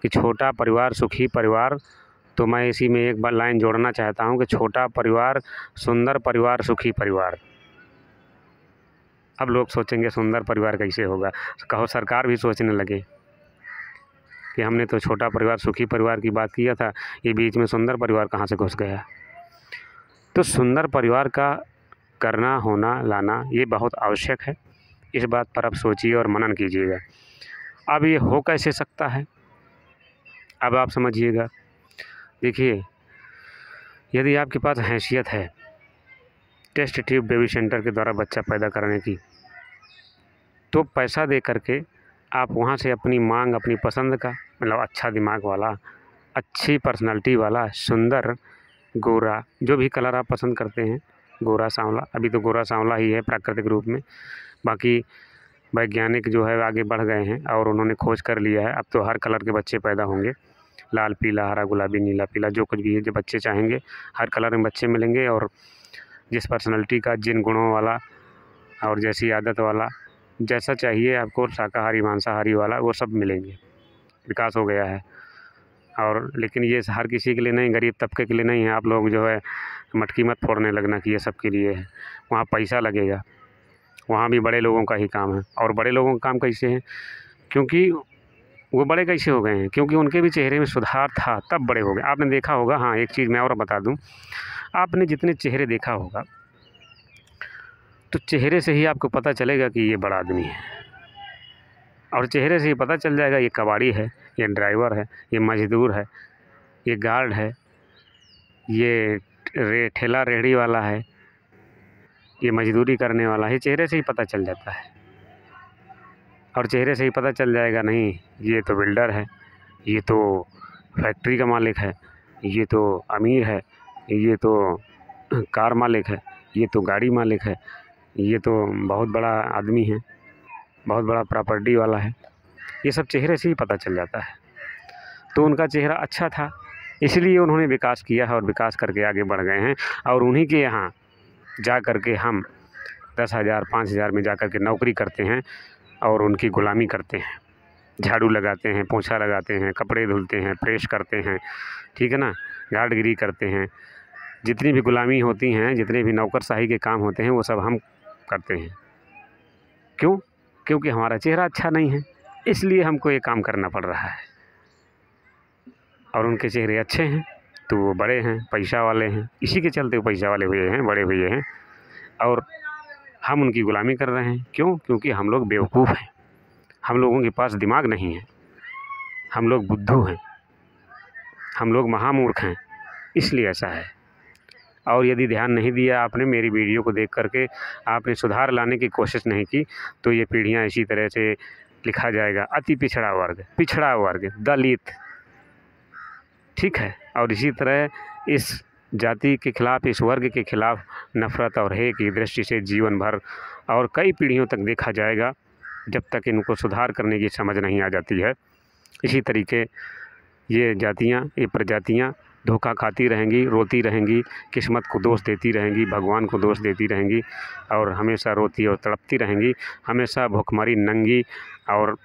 कि छोटा परिवार सुखी परिवार, तो मैं इसी में एक बार लाइन जोड़ना चाहता हूँ कि छोटा परिवार सुंदर परिवार सुखी परिवार। अब लोग सोचेंगे सुंदर परिवार कैसे होगा, कहो सरकार भी सोचने लगे कि हमने तो छोटा परिवार सुखी परिवार की बात किया था, ये बीच में सुंदर परिवार कहाँ से घुस गया। तो सुंदर परिवार का करना, होना, लाना ये बहुत आवश्यक है। इस बात पर आप सोचिए और मनन कीजिएगा। अब ये हो कैसे सकता है, अब आप समझिएगा। देखिए, यदि आपके पास हैसियत है टेस्ट ट्यूब बेबी सेंटर के द्वारा बच्चा पैदा करने की, तो पैसा दे करके आप वहाँ से अपनी मांग, अपनी पसंद का, मतलब अच्छा दिमाग वाला, अच्छी पर्सनालिटी वाला, सुंदर, गोरा, जो भी कलर आप पसंद करते हैं, गोरा सांवला, अभी तो गोरा सांवला ही है प्राकृतिक रूप में, बाकी वैज्ञानिक जो है आगे बढ़ गए हैं और उन्होंने खोज कर लिया है। अब तो हर कलर के बच्चे पैदा होंगे, लाल, पीला, हरा, गुलाबी, नीला, पीला, जो कुछ भी है, जो बच्चे चाहेंगे हर कलर में बच्चे मिलेंगे। और जिस पर्सनालिटी का, जिन गुणों वाला और जैसी आदत वाला, जैसा चाहिए आपको, शाकाहारी मांसाहारी वाला, वो सब मिलेंगे। विकास हो गया है। और लेकिन ये हर किसी के लिए नहीं, गरीब तबके के लिए नहीं है। आप लोग जो है मटकी मत फोड़ने लगना कि ये सब के लिए है। वहाँ पैसा लगेगा, वहाँ भी बड़े लोगों का ही काम है। और बड़े लोगों का काम कैसे है, क्योंकि वो बड़े कैसे हो गए हैं, क्योंकि उनके भी चेहरे में सुधार था तब बड़े हो गए। आपने देखा होगा, हाँ एक चीज़ मैं और बता दूं, आपने जितने चेहरे देखा होगा तो चेहरे से ही आपको पता चलेगा कि ये बड़ा आदमी है। और चेहरे से ही पता चल जाएगा ये कबाड़ी है, ये ड्राइवर है, ये मज़दूर है, ये गार्ड है, ये ठेला रेहड़ी वाला है, ये मज़दूरी करने वाला है। चेहरे से ही पता चल जाता है। और चेहरे से ही पता चल जाएगा, नहीं ये तो बिल्डर है, ये तो फैक्ट्री का मालिक है, ये तो अमीर है, ये तो कार मालिक है, ये तो गाड़ी मालिक है, ये तो बहुत बड़ा आदमी है, बहुत बड़ा प्रॉपर्टी वाला है। ये सब चेहरे से ही पता चल जाता है। तो उनका चेहरा अच्छा था, इसलिए उन्होंने विकास किया है और विकास करके आगे बढ़ गए हैं। और उन्हीं के यहाँ जा कर के हम 10,000 5,000 में जा कर के नौकरी करते हैं और उनकी गुलामी करते हैं। झाड़ू लगाते हैं, पोंछा लगाते हैं, कपड़े धुलते हैं, प्रेस करते हैं, ठीक है ना, गार्डगिरी करते हैं। जितनी भी गुलामी होती हैं, जितने भी नौकरशाही के काम होते हैं, वो सब हम करते हैं। क्यों? क्योंकि हमारा चेहरा अच्छा नहीं है, इसलिए हमको ये काम करना पड़ रहा है। और उनके चेहरे अच्छे हैं तो वो बड़े हैं, पैसा वाले हैं, इसी के चलते वो पैसा वाले हुए हैं, बड़े हुए हैं। और हम उनकी गुलामी कर रहे हैं। क्यों? क्योंकि हम लोग बेवकूफ़ हैं, हम लोगों के पास दिमाग नहीं है, हम लोग बुद्धू हैं, हम लोग महामूर्ख हैं, इसलिए ऐसा है। और यदि ध्यान नहीं दिया आपने मेरी वीडियो को देख करके, आपने सुधार लाने की कोशिश नहीं की, तो ये पीढ़ियाँ इसी तरह से लिखा जाएगा अति पिछड़ा वर्ग, दलित, ठीक है। और इसी तरह इस जाति के खिलाफ़, इस वर्ग के खिलाफ़ नफ़रत और हेय की दृष्टि से जीवन भर और कई पीढ़ियों तक देखा जाएगा, जब तक इनको सुधार करने की समझ नहीं आ जाती है। इसी तरीके ये जातियाँ, ये प्रजातियाँ धोखा खाती रहेंगी, रोती रहेंगी, किस्मत को दोष देती रहेंगी, भगवान को दोष देती रहेंगी और हमेशा रोती और तड़पती रहेंगी, हमेशा भूखमरी, नंगी और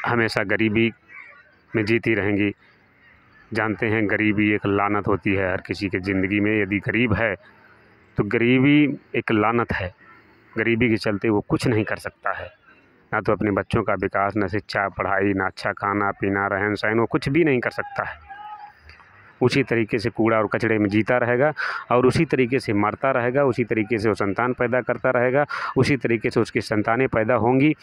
हमेशा गरीबी में जीती रहेंगी। जानते हैं गरीबी एक लानत होती है हर किसी के ज़िंदगी में। यदि गरीब है तो गरीबी एक लानत है, गरीबी के चलते वो कुछ नहीं कर सकता है। ना तो अपने बच्चों का विकास, ना शिक्षा पढ़ाई, ना अच्छा खाना पीना रहन सहन, वो कुछ भी नहीं कर सकता है। उसी तरीके से कूड़ा और कचड़े में जीता रहेगा और उसी तरीके से मरता रहेगा, उसी तरीके से वो संतान पैदा करता रहेगा, उसी तरीके से उसकी संतानें पैदा होंगी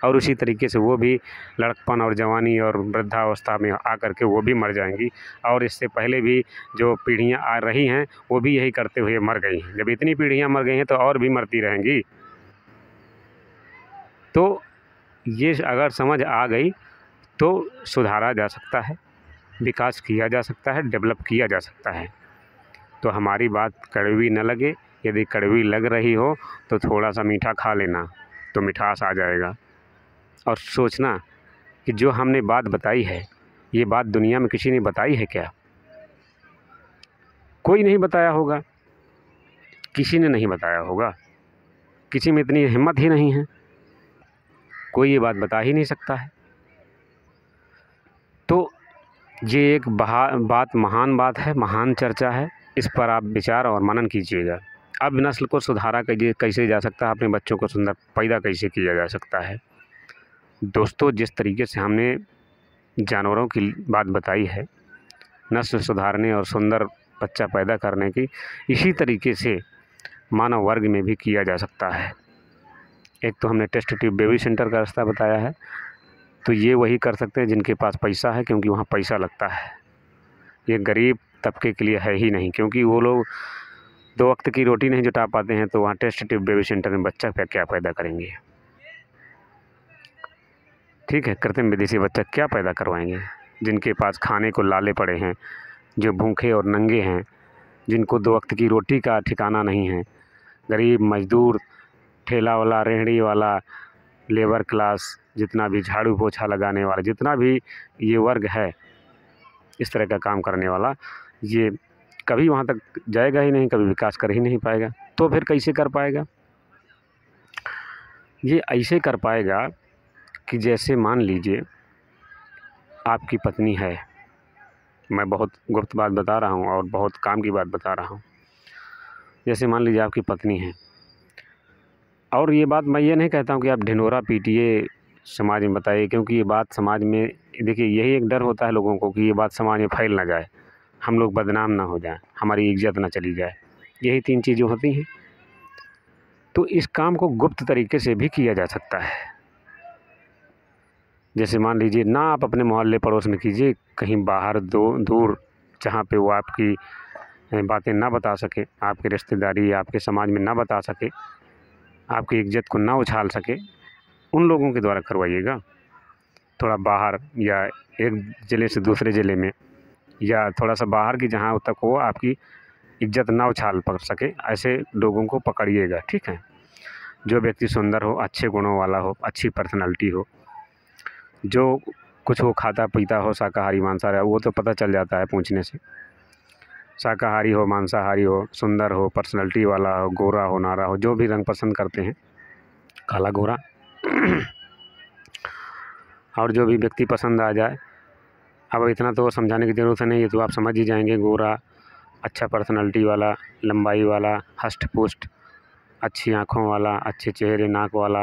और उसी तरीके से वो भी लड़कपन और जवानी और वृद्धावस्था में आकर के वो भी मर जाएंगी। और इससे पहले भी जो पीढ़ियाँ आ रही हैं वो भी यही करते हुए मर गई हैं। जब इतनी पीढ़ियाँ मर गई हैं तो और भी मरती रहेंगी। तो ये अगर समझ आ गई तो सुधारा जा सकता है, विकास किया जा सकता है, डेवलप किया जा सकता है। तो हमारी बात कड़वी न लगे, यदि कड़वी लग रही हो तो थोड़ा सा मीठा खा लेना तो मिठास आ जाएगा। और सोचना कि जो हमने बात बताई है, ये बात दुनिया में किसी ने बताई है क्या? कोई नहीं बताया होगा, किसी ने नहीं बताया होगा, किसी में इतनी हिम्मत ही नहीं है, कोई ये बात बता ही नहीं सकता है। तो ये एक बात महान बात है, महान चर्चा है। इस पर आप विचार और मनन कीजिएगा। अब नस्ल को सुधारा कैसे जा सकता है, अपने बच्चों को सुंदर पैदा कैसे किया जा सकता है। दोस्तों, जिस तरीके से हमने जानवरों की बात बताई है नस्ल सुधारने और सुंदर बच्चा पैदा करने की, इसी तरीके से मानव वर्ग में भी किया जा सकता है। एक तो हमने टेस्ट ट्यूब बेबी सेंटर का रास्ता बताया है, तो ये वही कर सकते हैं जिनके पास पैसा है, क्योंकि वहाँ पैसा लगता है। ये गरीब तबके के लिए है ही नहीं, क्योंकि वो लोग 2 वक्त की रोटी नहीं जुटा पाते हैं, तो वहाँ टेस्ट ट्यूब बेबी सेंटर में बच्चा क्या पैदा करेंगे। ठीक है, कृत्रिम विधि से बच्चा क्या पैदा करवाएंगे। जिनके पास खाने को लाले पड़े हैं, जो भूखे और नंगे हैं, जिनको 2 वक्त की रोटी का ठिकाना नहीं है, गरीब मजदूर, ठेला वाला, रेहड़ी वाला, लेबर क्लास, जितना भी झाड़ू पोछा लगाने वाला, जितना भी ये वर्ग है इस तरह का काम करने वाला, ये कभी वहाँ तक जाएगा ही नहीं, कभी विकास कर ही नहीं पाएगा। तो फिर कैसे कर पाएगा? ये ऐसे कर पाएगा कि जैसे मान लीजिए आपकी पत्नी है, मैं बहुत गुप्त बात बता रहा हूँ और बहुत काम की बात बता रहा हूँ। जैसे मान लीजिए आपकी पत्नी है, और ये बात मैं ये नहीं कहता हूँ कि आप ढिंढोरा पीटिए, समाज में बताइए, क्योंकि ये बात समाज में, देखिए यही एक डर होता है लोगों को कि ये बात समाज में फैल ना जाए, हम लोग बदनाम ना हो जाएं, हमारी इज्जत ना चली जाए। यही 3 चीज़ें होती हैं। तो इस काम को गुप्त तरीके से भी किया जा सकता है। जैसे मान लीजिए ना आप अपने मोहल्ले पड़ोस में कीजिए, कहीं बाहर दूर जहाँ पे वो आपकी बातें ना बता सके, आपकी रिश्तेदारी आपके समाज में ना बता सके, आपकी इज्जत को ना उछाल सके, उन लोगों के द्वारा करवाइएगा। थोड़ा बाहर या एक ज़िले से दूसरे ज़िले में, या थोड़ा सा बाहर की जहाँ तक वो आपकी इज्जत ना उछाल पड़ सके, ऐसे लोगों को पकड़िएगा। ठीक है, जो व्यक्ति सुंदर हो, अच्छे गुणों वाला हो, अच्छी पर्सनालिटी हो, जो कुछ वो खाता पीता हो, शाकाहारी मांसाहारी, वो तो पता चल जाता है पूछने से। शाकाहारी हो, मांसाहारी हो, सुंदर हो, पर्सनालिटी वाला हो, गोरा हो, नारा हो, जो भी रंग पसंद करते हैं, काला गोरा और जो भी व्यक्ति पसंद आ जाए। अब इतना तो समझाने की ज़रूरत नहीं है, तो आप समझ ही जाएंगे। गोरा, अच्छा पर्सनालिटी वाला, लंबाई वाला, हष्ट पुष्ट, अच्छी आँखों वाला, अच्छे चेहरे नाक वाला,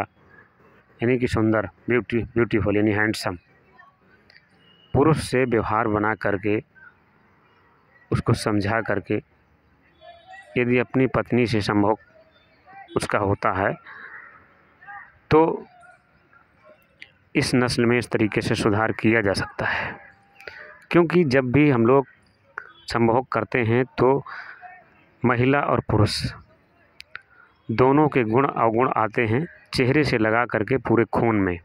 यानी कि सुंदर, ब्यूटीफुल यानी हैंडसम। पुरुष से व्यवहार बना करके, उसको समझा करके, यदि अपनी पत्नी से संभोग उसका होता है तो इस नस्ल में इस तरीके से सुधार किया जा सकता है। क्योंकि जब भी हम लोग संभोग करते हैं तो महिला और पुरुष दोनों के गुण अवगुण आते हैं चेहरे से लगा करके, पूरे खून में,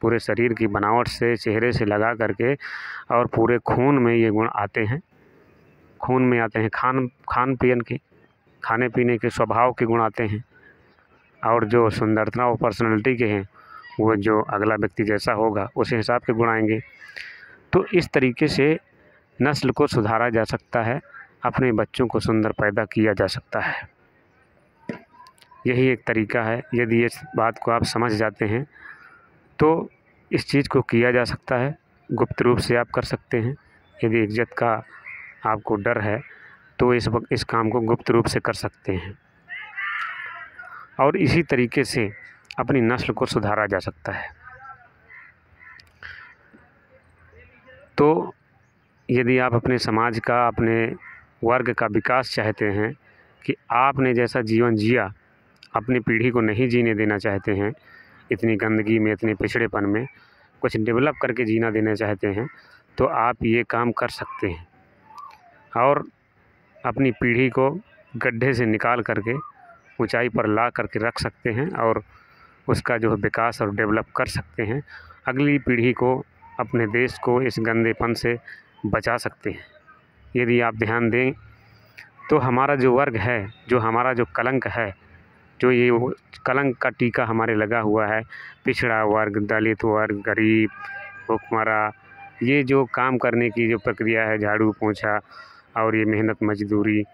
पूरे शरीर की बनावट से, चेहरे से लगा करके और पूरे खून में ये गुण आते हैं। खून में आते हैं खान पीन के, खाने पीने के, स्वभाव के गुण आते हैं। और जो सुंदरता और पर्सनालिटी के हैं, वो जो अगला व्यक्ति जैसा होगा उसी हिसाब के गुण आएंगे। तो इस तरीके से नस्ल को सुधारा जा सकता है, अपने बच्चों को सुंदर पैदा किया जा सकता है। यही एक तरीका है। यदि इस बात को आप समझ जाते हैं तो इस चीज़ को किया जा सकता है। गुप्त रूप से आप कर सकते हैं। यदि इज्जत का आपको डर है तो इस काम को गुप्त रूप से कर सकते हैं। और इसी तरीके से अपनी नस्ल को सुधारा जा सकता है। तो यदि आप अपने समाज का, अपने वर्ग का विकास चाहते हैं, कि आपने जैसा जीवन जिया अपनी पीढ़ी को नहीं जीने देना चाहते हैं, इतनी गंदगी में, इतने पिछड़ेपन में, कुछ डेवलप करके जीना देना चाहते हैं, तो आप ये काम कर सकते हैं और अपनी पीढ़ी को गड्ढे से निकाल करके ऊंचाई पर ला करके रख सकते हैं और उसका जो है विकास और डेवलप कर सकते हैं। अगली पीढ़ी को, अपने देश को इस गंदेपन से बचा सकते हैं। यदि आप ध्यान दें तो हमारा जो वर्ग है, जो हमारा जो कलंक है, जो ये कलंक का टीका हमारे लगा हुआ है, पिछड़ा वर्ग, दलित वर्ग, गरीब, भूखमरा, ये जो काम करने की जो प्रक्रिया है, झाड़ू पोंछा और ये मेहनत मजदूरी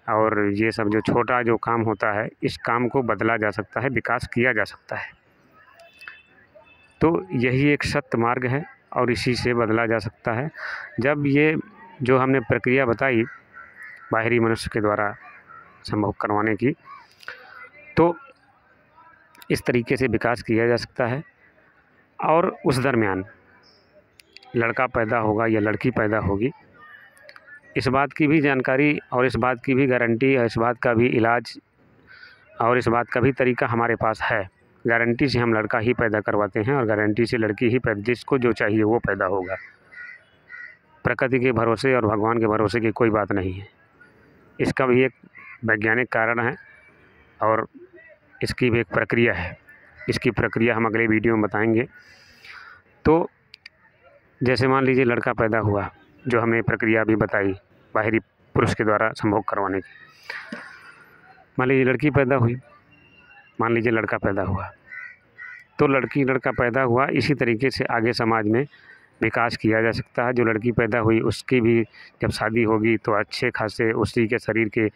और ये सब जो छोटा जो काम होता है, इस काम को बदला जा सकता है, विकास किया जा सकता है। तो यही एक सत्य मार्ग है और इसी से बदला जा सकता है। जब ये जो हमने प्रक्रिया बताई बाहरी मनुष्य के द्वारा संभव करवाने की, तो इस तरीके से विकास किया जा सकता है। और उस दरमियान लड़का पैदा होगा या लड़की पैदा होगी, इस बात की भी जानकारी और इस बात की भी गारंटी और इस बात का भी इलाज और इस बात का भी तरीका हमारे पास है। गारंटी से हम लड़का ही पैदा करवाते हैं और गारंटी से लड़की ही पैदा, जिसको जो चाहिए वो पैदा होगा। प्रकृति के भरोसे और भगवान के भरोसे की कोई बात नहीं है। इसका भी एक वैज्ञानिक कारण है और इसकी भी एक प्रक्रिया है। इसकी प्रक्रिया हम अगले वीडियो में बताएंगे। तो जैसे मान लीजिए लड़का पैदा हुआ, जो हमने प्रक्रिया भी बताई बाहरी पुरुष के द्वारा संभोग करवाने की। मान लीजिए लड़की पैदा हुई, मान लीजिए लड़का पैदा हुआ, तो लड़की लड़का पैदा हुआ, इसी तरीके से आगे समाज में विकास किया जा सकता है। जो लड़की पैदा हुई उसकी भी जब शादी होगी तो अच्छे खासे उसी के शरीर के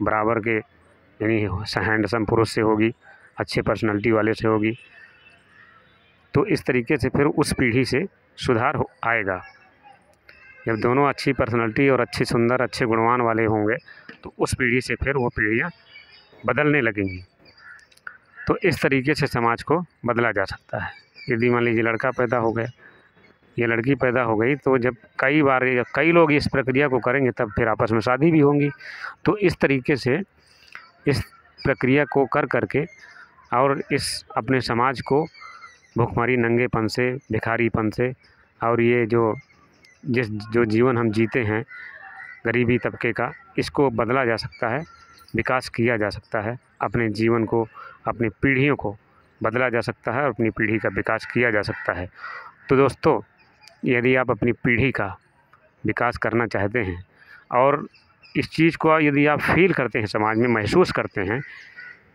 बराबर के, यानी हैंडसम पुरुष से होगी, अच्छे पर्सनालिटी वाले से होगी। तो इस तरीके से फिर उस पीढ़ी से सुधार आएगा। जब दोनों अच्छी पर्सनालिटी और अच्छे सुंदर, अच्छे गुणवान वाले होंगे तो उस पीढ़ी से फिर वो पीढ़ियाँ बदलने लगेंगी। तो इस तरीके से समाज को बदला जा सकता है। यदि मान लीजिए लड़का पैदा हो गया या लड़की पैदा हो गई, तो जब कई बार या कई लोग इस प्रक्रिया को करेंगे तब फिर आपस में शादी भी होंगी। तो इस तरीके से इस प्रक्रिया को कर करके और इस अपने समाज को भूखमरी, नंगेपन से, भिखारीपन से और ये जो जीवन हम जीते हैं गरीबी तबके का, इसको बदला जा सकता है, विकास किया जा सकता है। अपने जीवन को, अपनी पीढ़ियों को बदला जा सकता है और अपनी पीढ़ी का विकास किया जा सकता है। तो दोस्तों, यदि आप अपनी पीढ़ी का विकास करना चाहते हैं और इस चीज़ को यदि आप फील करते हैं, समाज में महसूस करते हैं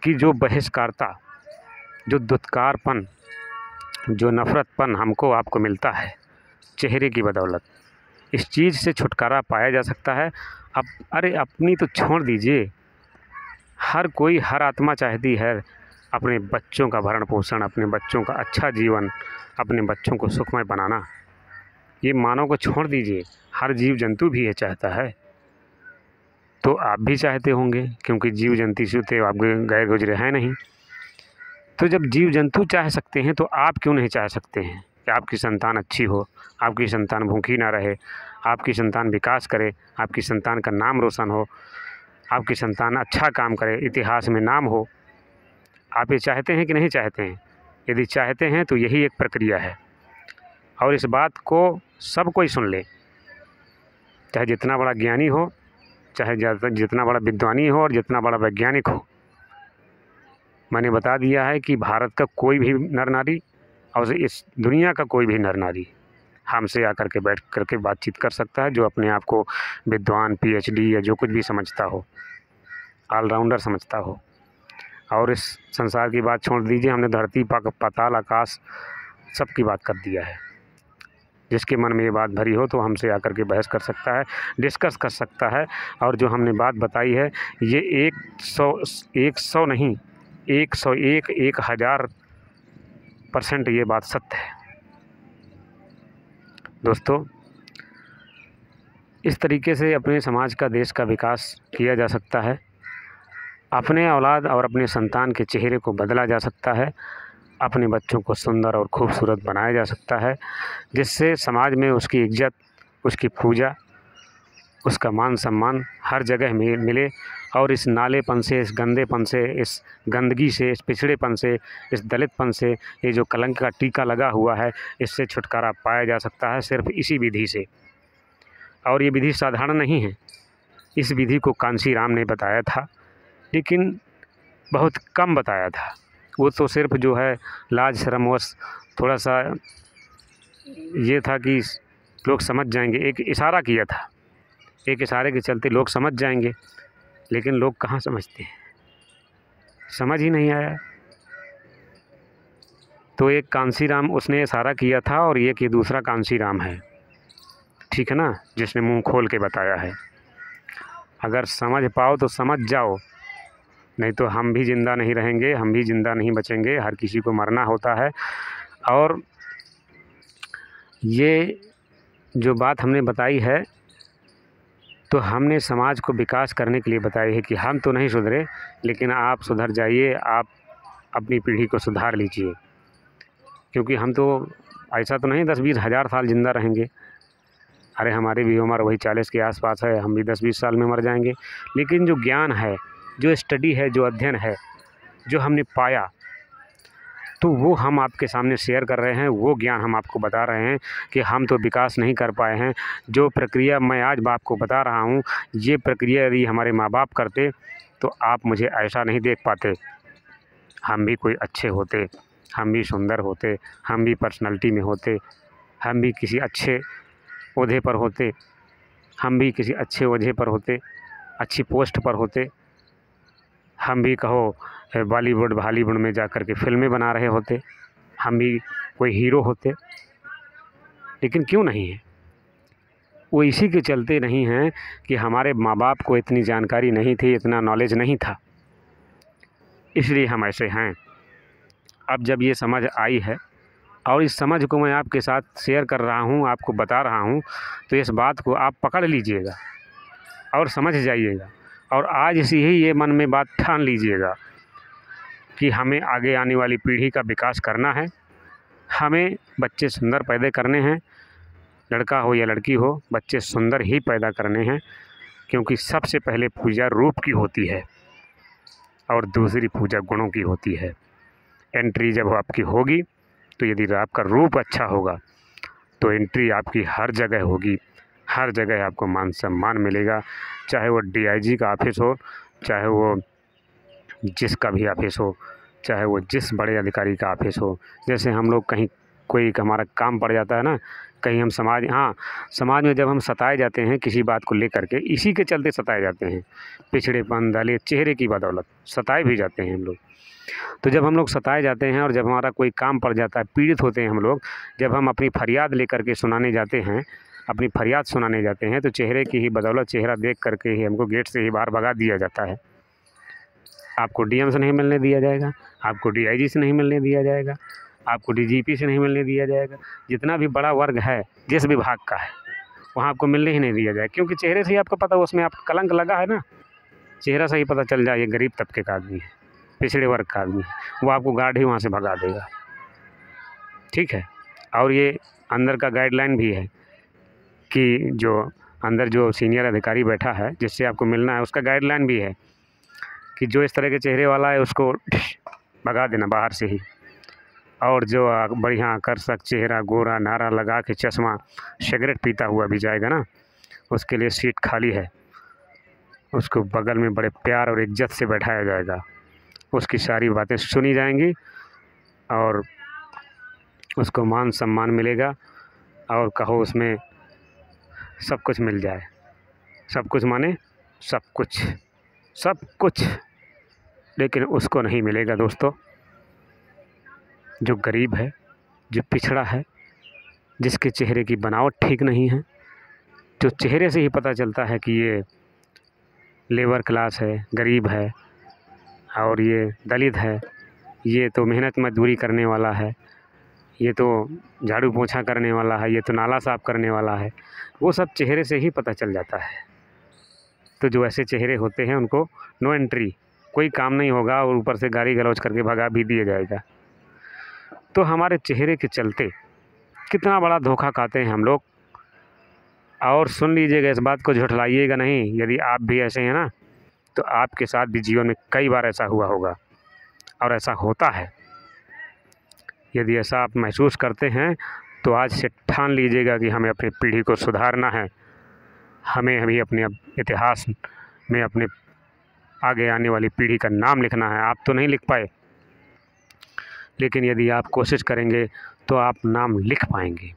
कि जो बहिष्कारता, जो दुत्कारपन, जो नफ़रतपन हमको आपको मिलता है चेहरे की बदौलत, इस चीज़ से छुटकारा पाया जा सकता है। अब अरे अपनी तो छोड़ दीजिए, हर कोई, हर आत्मा चाहती है अपने बच्चों का भरण पोषण, अपने बच्चों का अच्छा जीवन, अपने बच्चों को सुखमय बनाना। ये मानव को छोड़ दीजिए, हर जीव जंतु भी ये चाहता है। तो आप भी चाहते होंगे, क्योंकि जीव जंतु से तो आप गए गुजरे हैं नहीं। तो जब जीव जंतु चाह सकते हैं तो आप क्यों नहीं चाह सकते हैं कि आपकी संतान अच्छी हो, आपकी संतान भूखी ना रहे, आपकी संतान विकास करे, आपकी संतान का नाम रोशन हो, आपकी संतान अच्छा काम करे, इतिहास में नाम हो। आप ये चाहते हैं कि नहीं चाहते हैं? यदि चाहते हैं तो यही एक प्रक्रिया है और इस बात को सब कोई सुन ले, चाहे जितना बड़ा ज्ञानी हो, चाहे जितना बड़ा विद्वानी हो और जितना बड़ा वैज्ञानिक हो। मैंने बता दिया है कि भारत का कोई भी नर नारी और इस दुनिया का कोई भी नर नारी हमसे आकर के बैठ करके बातचीत कर सकता है, जो अपने आप को विद्वान, पीएचडी या जो कुछ भी समझता हो, ऑलराउंडर समझता हो। और इस संसार की बात छोड़ दीजिए, हमने धरती, पाताल, आकाश सब की बात कर दिया है। जिसके मन में ये बात भरी हो तो हमसे आकर के बहस कर सकता है, डिस्कस कर सकता है। और जो हमने बात बताई है ये 100 नहीं, 101, 1000% ये बात सत्य है। दोस्तों, इस तरीके से अपने समाज का, देश का विकास किया जा सकता है। अपने औलाद और अपने संतान के चेहरे को बदला जा सकता है। अपने बच्चों को सुंदर और खूबसूरत बनाया जा सकता है, जिससे समाज में उसकी इज़्ज़त, उसकी पूजा, उसका मान सम्मान हर जगह मिले। और इस नालेपन से, इस गंदेपन से, इस गंदगी से, इस पिछड़ेपन से, इस दलितपन से, ये जो कलंक का टीका लगा हुआ है, इससे छुटकारा पाया जा सकता है सिर्फ़ इसी विधि से। और ये विधि साधारण नहीं है। इस विधि को कांसी राम ने बताया था, लेकिन बहुत कम बताया था। वो तो सिर्फ जो है लाज शर्मवश थोड़ा सा ये था कि लोग समझ जाएंगे, एक इशारा किया था, एक इशारे के चलते लोग समझ जाएंगे, लेकिन लोग कहाँ समझते हैं, समझ ही नहीं आया। तो एक कांसी राम उसने इशारा किया था और ये दूसरा कांसी राम है, ठीक है ना, जिसने मुंह खोल के बताया है। अगर समझ पाओ तो समझ जाओ, नहीं तो हम भी ज़िंदा नहीं रहेंगे, हम भी ज़िंदा नहीं बचेंगे। हर किसी को मरना होता है। और ये जो बात हमने बताई है, तो हमने समाज को विकास करने के लिए बताई है कि हम तो नहीं सुधरे, लेकिन आप सुधर जाइए, आप अपनी पीढ़ी को सुधार लीजिए। क्योंकि हम तो ऐसा तो नहीं 10-20 हज़ार साल ज़िंदा रहेंगे। अरे हमारी भी उम्र वही 40 के आसपास है, हम भी 10-20 साल में मर जाएंगे। लेकिन जो ज्ञान है, जो स्टडी है, जो अध्ययन है, जो हमने पाया, तो वो हम आपके सामने शेयर कर रहे हैं। वो ज्ञान हम आपको बता रहे हैं कि हम तो विकास नहीं कर पाए हैं। जो प्रक्रिया मैं आज आपको बता रहा हूँ, ये प्रक्रिया यदि हमारे माँ बाप करते तो आप मुझे ऐसा नहीं देख पाते। हम भी कोई अच्छे होते, हम भी सुंदर होते, हम भी पर्सनैलिटी में होते, हम भी किसी अच्छे ओहदे पर होते, हम भी किसी अच्छे ओहदे पर होते, अच्छी पोस्ट पर होते। हम भी कहो बॉलीवुड हॉलीवुड में जा कर के फ़िल्में बना रहे होते, हम भी कोई हीरो होते। लेकिन क्यों नहीं है? वो इसी के चलते नहीं हैं कि हमारे माँ बाप को इतनी जानकारी नहीं थी, इतना नॉलेज नहीं था, इसलिए हम ऐसे हैं। अब जब ये समझ आई है और इस समझ को मैं आपके साथ शेयर कर रहा हूँ, आपको बता रहा हूँ, तो इस बात को आप पकड़ लीजिएगा और समझ जाइएगा। और आज से ही ये मन में बात ठान लीजिएगा कि हमें आगे आने वाली पीढ़ी का विकास करना है, हमें बच्चे सुंदर पैदा करने हैं। लड़का हो या लड़की हो, बच्चे सुंदर ही पैदा करने हैं, क्योंकि सबसे पहले पूजा रूप की होती है और दूसरी पूजा गुणों की होती है। एंट्री जब आपकी होगी, तो यदि आपका रूप अच्छा होगा तो एंट्री आपकी हर जगह होगी, हर जगह आपको मान सम्मान मिलेगा। चाहे वो DIG का ऑफिस हो, चाहे वो जिसका भी ऑफिस हो, चाहे वो जिस बड़े अधिकारी का ऑफिस हो। जैसे हम लोग कहीं कोई हमारा काम पड़ जाता है ना, कहीं हम समाज में जब हम सताए जाते हैं किसी बात को लेकर के, इसी के चलते सताए जाते हैं, पिछड़ेपन, दलित, चेहरे की बदौलत सताए भी जाते हैं हम लोग। तो जब हम लोग सताए जाते हैं और जब हमारा कोई काम पड़ जाता है, पीड़ित होते हैं हम लोग, जब हम अपनी फरियाद लेकर के सुनाने जाते हैं, अपनी फरियाद सुनाने जाते हैं, तो चेहरे की ही बदौलत, चेहरा देख करके ही हमको गेट से ही बाहर भगा दिया जाता है। आपको DM से नहीं मिलने दिया जाएगा, आपको DIG से नहीं मिलने दिया जाएगा, आपको DGP से नहीं मिलने दिया जाएगा। जितना भी बड़ा वर्ग है, जिस विभाग का है, वहाँ आपको मिलने ही नहीं दिया जाएगा, क्योंकि चेहरे से ही आपको पता उसमें आपका कलंक लगा है ना। चेहरा से ही पता चल जाए ये गरीब तबके का आदमी है, पिछड़े वर्ग का आदमी है, वो आपको गार्ड ही वहाँ से भगा देगा। ठीक है। और ये अंदर का गाइडलाइन भी है कि जो अंदर जो सीनियर अधिकारी बैठा है, जिससे आपको मिलना है, उसका गाइडलाइन भी है कि जो इस तरह के चेहरे वाला है उसको भगा देना बाहर से ही। और जो बढ़िया आकर्षक चेहरा, गोरा नारा लगा के चश्मा, सिगरेट पीता हुआ भी जाएगा ना, उसके लिए सीट खाली है, उसको बगल में बड़े प्यार और इज्जत से बैठाया जाएगा। उसकी सारी बातें सुनी जाएंगी और उसको मान सम्मान मिलेगा। और कहो उसमें सब कुछ मिल जाए, सब कुछ माने सब कुछ, सब कुछ, लेकिन उसको नहीं मिलेगा दोस्तों, जो गरीब है, जो पिछड़ा है, जिसके चेहरे की बनावट ठीक नहीं है, जो चेहरे से ही पता चलता है कि ये लेबर क्लास है, गरीब है, और ये दलित है, ये तो मेहनत मजदूरी करने वाला है, ये तो झाड़ू पोछा करने वाला है, ये तो नाला साफ़ करने वाला है, वो सब चेहरे से ही पता चल जाता है। तो जो ऐसे चेहरे होते हैं उनको नो एंट्री, कोई काम नहीं होगा और ऊपर से गाली गलौज करके भगा भी दिया जाएगा। तो हमारे चेहरे के चलते कितना बड़ा धोखा खाते हैं हम लोग। और सुन लीजिएगा, इस बात को झुठलाइएगा नहीं। यदि आप भी ऐसे हैं ना, तो आपके साथ भी जीवन में कई बार ऐसा हुआ होगा और ऐसा होता है। यदि ऐसा आप महसूस करते हैं तो आज से ठान लीजिएगा कि हमें अपनी पीढ़ी को सुधारना है। हमें अभी अपने इतिहास में अपने आगे आने वाली पीढ़ी का नाम लिखना है। आप तो नहीं लिख पाए, लेकिन यदि आप कोशिश करेंगे तो आप नाम लिख पाएंगे,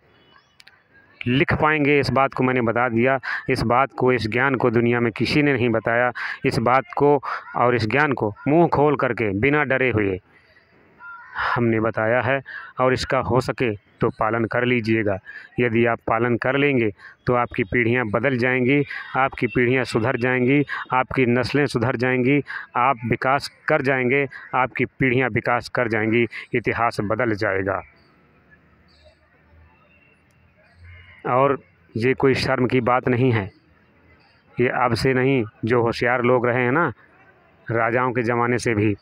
लिख पाएंगे। इस बात को मैंने बता दिया। इस बात को, इस ज्ञान को दुनिया में किसी ने नहीं बताया। इस बात को और इस ज्ञान को मुंह खोल करके बिना डरे हुए हमने बताया है, और इसका हो सके तो पालन कर लीजिएगा। यदि आप पालन कर लेंगे तो आपकी पीढ़ियां बदल जाएंगी, आपकी पीढ़ियां सुधर जाएंगी, आपकी नस्लें सुधर जाएंगी, आप विकास कर जाएंगे, आपकी पीढ़ियां विकास कर जाएंगी, इतिहास बदल जाएगा। और ये कोई शर्म की बात नहीं है। ये अब से नहीं, जो होशियार लोग रहे हैं ना, राजाओं के ज़माने से भी,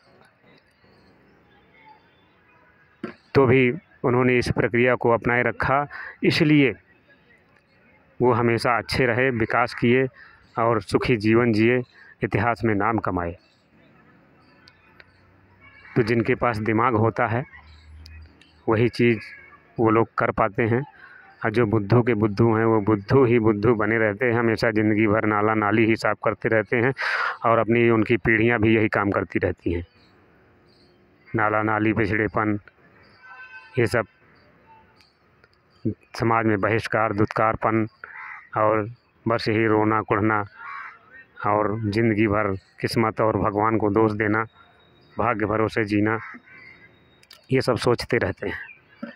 तो भी उन्होंने इस प्रक्रिया को अपनाए रखा। इसलिए वो हमेशा अच्छे रहे, विकास किए और सुखी जीवन जिए, इतिहास में नाम कमाए। तो जिनके पास दिमाग होता है वही चीज़ वो लोग कर पाते हैं। और जो बुद्धू के बुद्धू हैं वो बुद्धू ही बुद्धू बने रहते हैं, हमेशा ज़िंदगी भर नाला नाली ही साफ़ करते रहते हैं, और अपनी उनकी पीढ़ियां भी यही काम करती रहती हैं। नाला नाली, पिछड़ेपन, ये सब समाज में बहिष्कार, दुत्कारपन, और बस यही रोना कुढ़ना और ज़िंदगी भर किस्मत और भगवान को दोष देना, भाग्य भरोसे जीना, ये सब सोचते रहते हैं।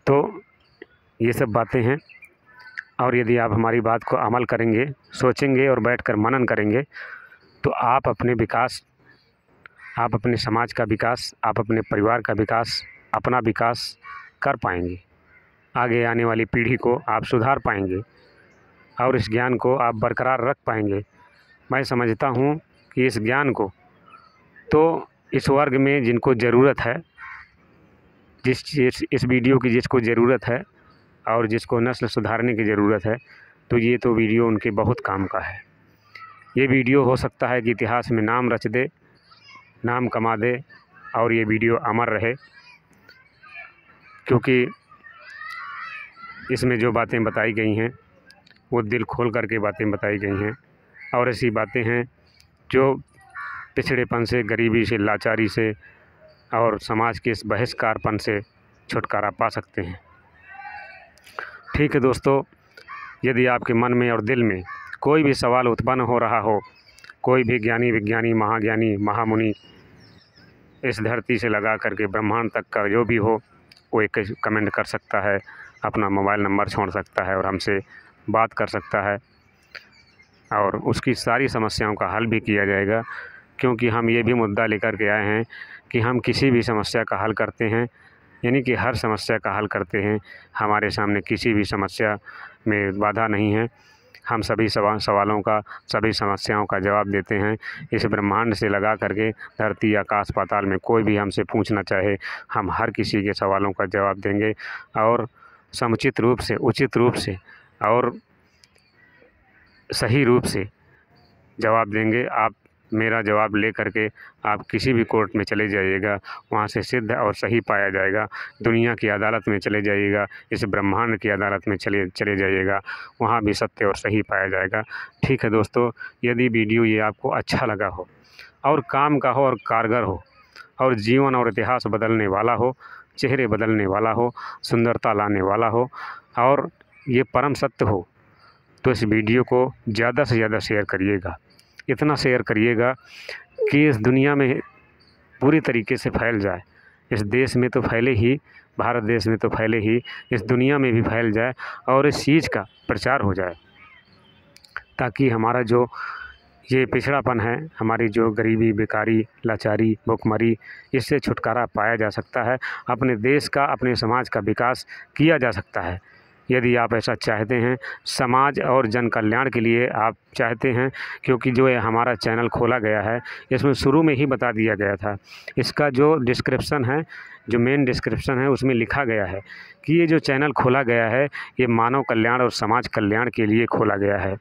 तो ये सब बातें हैं। और यदि आप हमारी बात को अमल करेंगे, सोचेंगे और बैठकर मनन करेंगे, तो आप अपने विकास, आप अपने समाज का विकास, आप अपने परिवार का विकास, अपना विकास कर पाएंगे। आगे आने वाली पीढ़ी को आप सुधार पाएंगे और इस ज्ञान को आप बरकरार रख पाएंगे। मैं समझता हूँ कि इस ज्ञान को तो इस वर्ग में जिनको ज़रूरत है, इस वीडियो की जिसको ज़रूरत है और जिसको नस्ल सुधारने की ज़रूरत है, तो ये तो वीडियो उनके बहुत काम का है। ये वीडियो हो सकता है कि इतिहास में नाम रच दे, नाम कमा दे, और ये वीडियो अमर रहे, क्योंकि इसमें जो बातें बताई गई हैं वो दिल खोल करके बातें बताई गई हैं, और ऐसी बातें हैं जो पिछड़ेपन से, गरीबी से, लाचारी से और समाज के इस बहिष्कारपन से छुटकारा पा सकते हैं। ठीक है दोस्तों, यदि आपके मन में और दिल में कोई भी सवाल उत्पन्न हो रहा हो, कोई भी ज्ञानी, विज्ञानी, महाज्ञानी, महामुनि इस धरती से लगा करके ब्रह्मांड तक का जो भी हो, वो एक कमेंट कर सकता है, अपना मोबाइल नंबर छोड़ सकता है और हमसे बात कर सकता है, और उसकी सारी समस्याओं का हल भी किया जाएगा। क्योंकि हम ये भी मुद्दा लेकर के आए हैं कि हम किसी भी समस्या का हल करते हैं, यानी कि हर समस्या का हल करते हैं। हमारे सामने किसी भी समस्या में बाधा नहीं है। हम सभी सवालों का, सभी समस्याओं का जवाब देते हैं। इस ब्रह्मांड से लगा करके धरती, आकाश, पाताल में कोई भी हमसे पूछना चाहे, हम हर किसी के सवालों का जवाब देंगे, और समुचित रूप से, उचित रूप से और सही रूप से जवाब देंगे। आप मेरा जवाब ले करके आप किसी भी कोर्ट में चले जाइएगा, वहाँ से सिद्ध और सही पाया जाएगा। दुनिया की अदालत में चले जाइएगा, इस ब्रह्मांड की अदालत में चले जाइएगा, वहाँ भी सत्य और सही पाया जाएगा। ठीक है दोस्तों, यदि वीडियो ये आपको अच्छा लगा हो और काम का हो और कारगर हो और जीवन और इतिहास बदलने वाला हो, चेहरे बदलने वाला हो, सुंदरता लाने वाला हो, और ये परम सत्य हो, तो इस वीडियो को ज़्यादा से ज़्यादा शेयर करिएगा। इतना शेयर करिएगा कि इस दुनिया में पूरी तरीके से फैल जाए। इस देश में तो फैले ही, भारत देश में तो फैले ही, इस दुनिया में भी फैल जाए और इस चीज़ का प्रचार हो जाए, ताकि हमारा जो ये पिछड़ापन है, हमारी जो गरीबी, बेकारी, लाचारी, भुखमरी, इससे छुटकारा पाया जा सकता है। अपने देश का, अपने समाज का विकास किया जा सकता है। यदि आप ऐसा चाहते हैं, समाज और जन कल्याण के लिए आप चाहते हैं, क्योंकि जो ये हमारा चैनल खोला गया है इसमें शुरू में ही बता दिया गया था, इसका जो डिस्क्रिप्शन है, जो मेन डिस्क्रिप्शन है उसमें लिखा गया है कि ये जो चैनल खोला गया है ये मानव कल्याण और समाज कल्याण के लिए खोला गया है।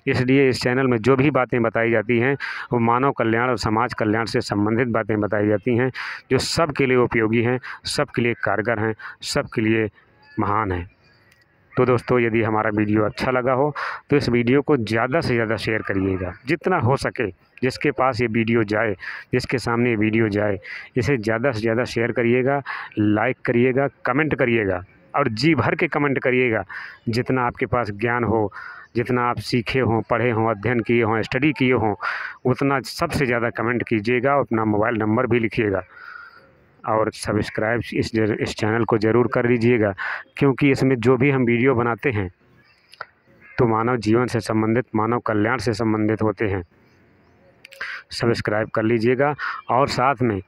इसलिए इस चैनल में जो भी बातें बताई जाती हैं वो मानव कल्याण और समाज कल्याण से संबंधित बातें बताई जाती हैं, जो सब के लिए उपयोगी हैं, सब के लिए कारगर हैं, सब के लिए महान हैं। तो दोस्तों, यदि हमारा वीडियो अच्छा लगा हो तो इस वीडियो को ज़्यादा से ज़्यादा शेयर करिएगा, जितना हो सके। जिसके पास ये वीडियो जाए, जिसके सामने ये वीडियो जाए, इसे ज़्यादा से ज़्यादा शेयर करिएगा, लाइक करिएगा, कमेंट करिएगा और जी भर के कमेंट करिएगा। जितना आपके पास ज्ञान हो, जितना आप सीखे हों, पढ़े हों, अध्ययन किए हों, स्टडी किए हों, उतना सबसे ज़्यादा कमेंट कीजिएगा और अपना मोबाइल नंबर भी लिखिएगा। और सब्सक्राइब इस चैनल को ज़रूर कर लीजिएगा, क्योंकि इसमें जो भी हम वीडियो बनाते हैं तो मानव जीवन से संबंधित, मानव कल्याण से संबंधित होते हैं। सब्सक्राइब कर लीजिएगा और साथ में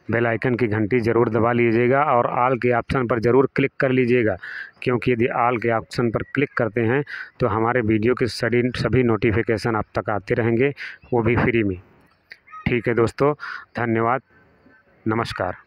बेल आइकन की घंटी ज़रूर दबा लीजिएगा और ऑल के ऑप्शन पर ज़रूर क्लिक कर लीजिएगा, क्योंकि यदि ऑल के ऑप्शन पर क्लिक करते हैं तो हमारे वीडियो के सभी नोटिफिकेशन आप तक आते रहेंगे, वो भी फ्री में। ठीक है दोस्तों, धन्यवाद, नमस्कार।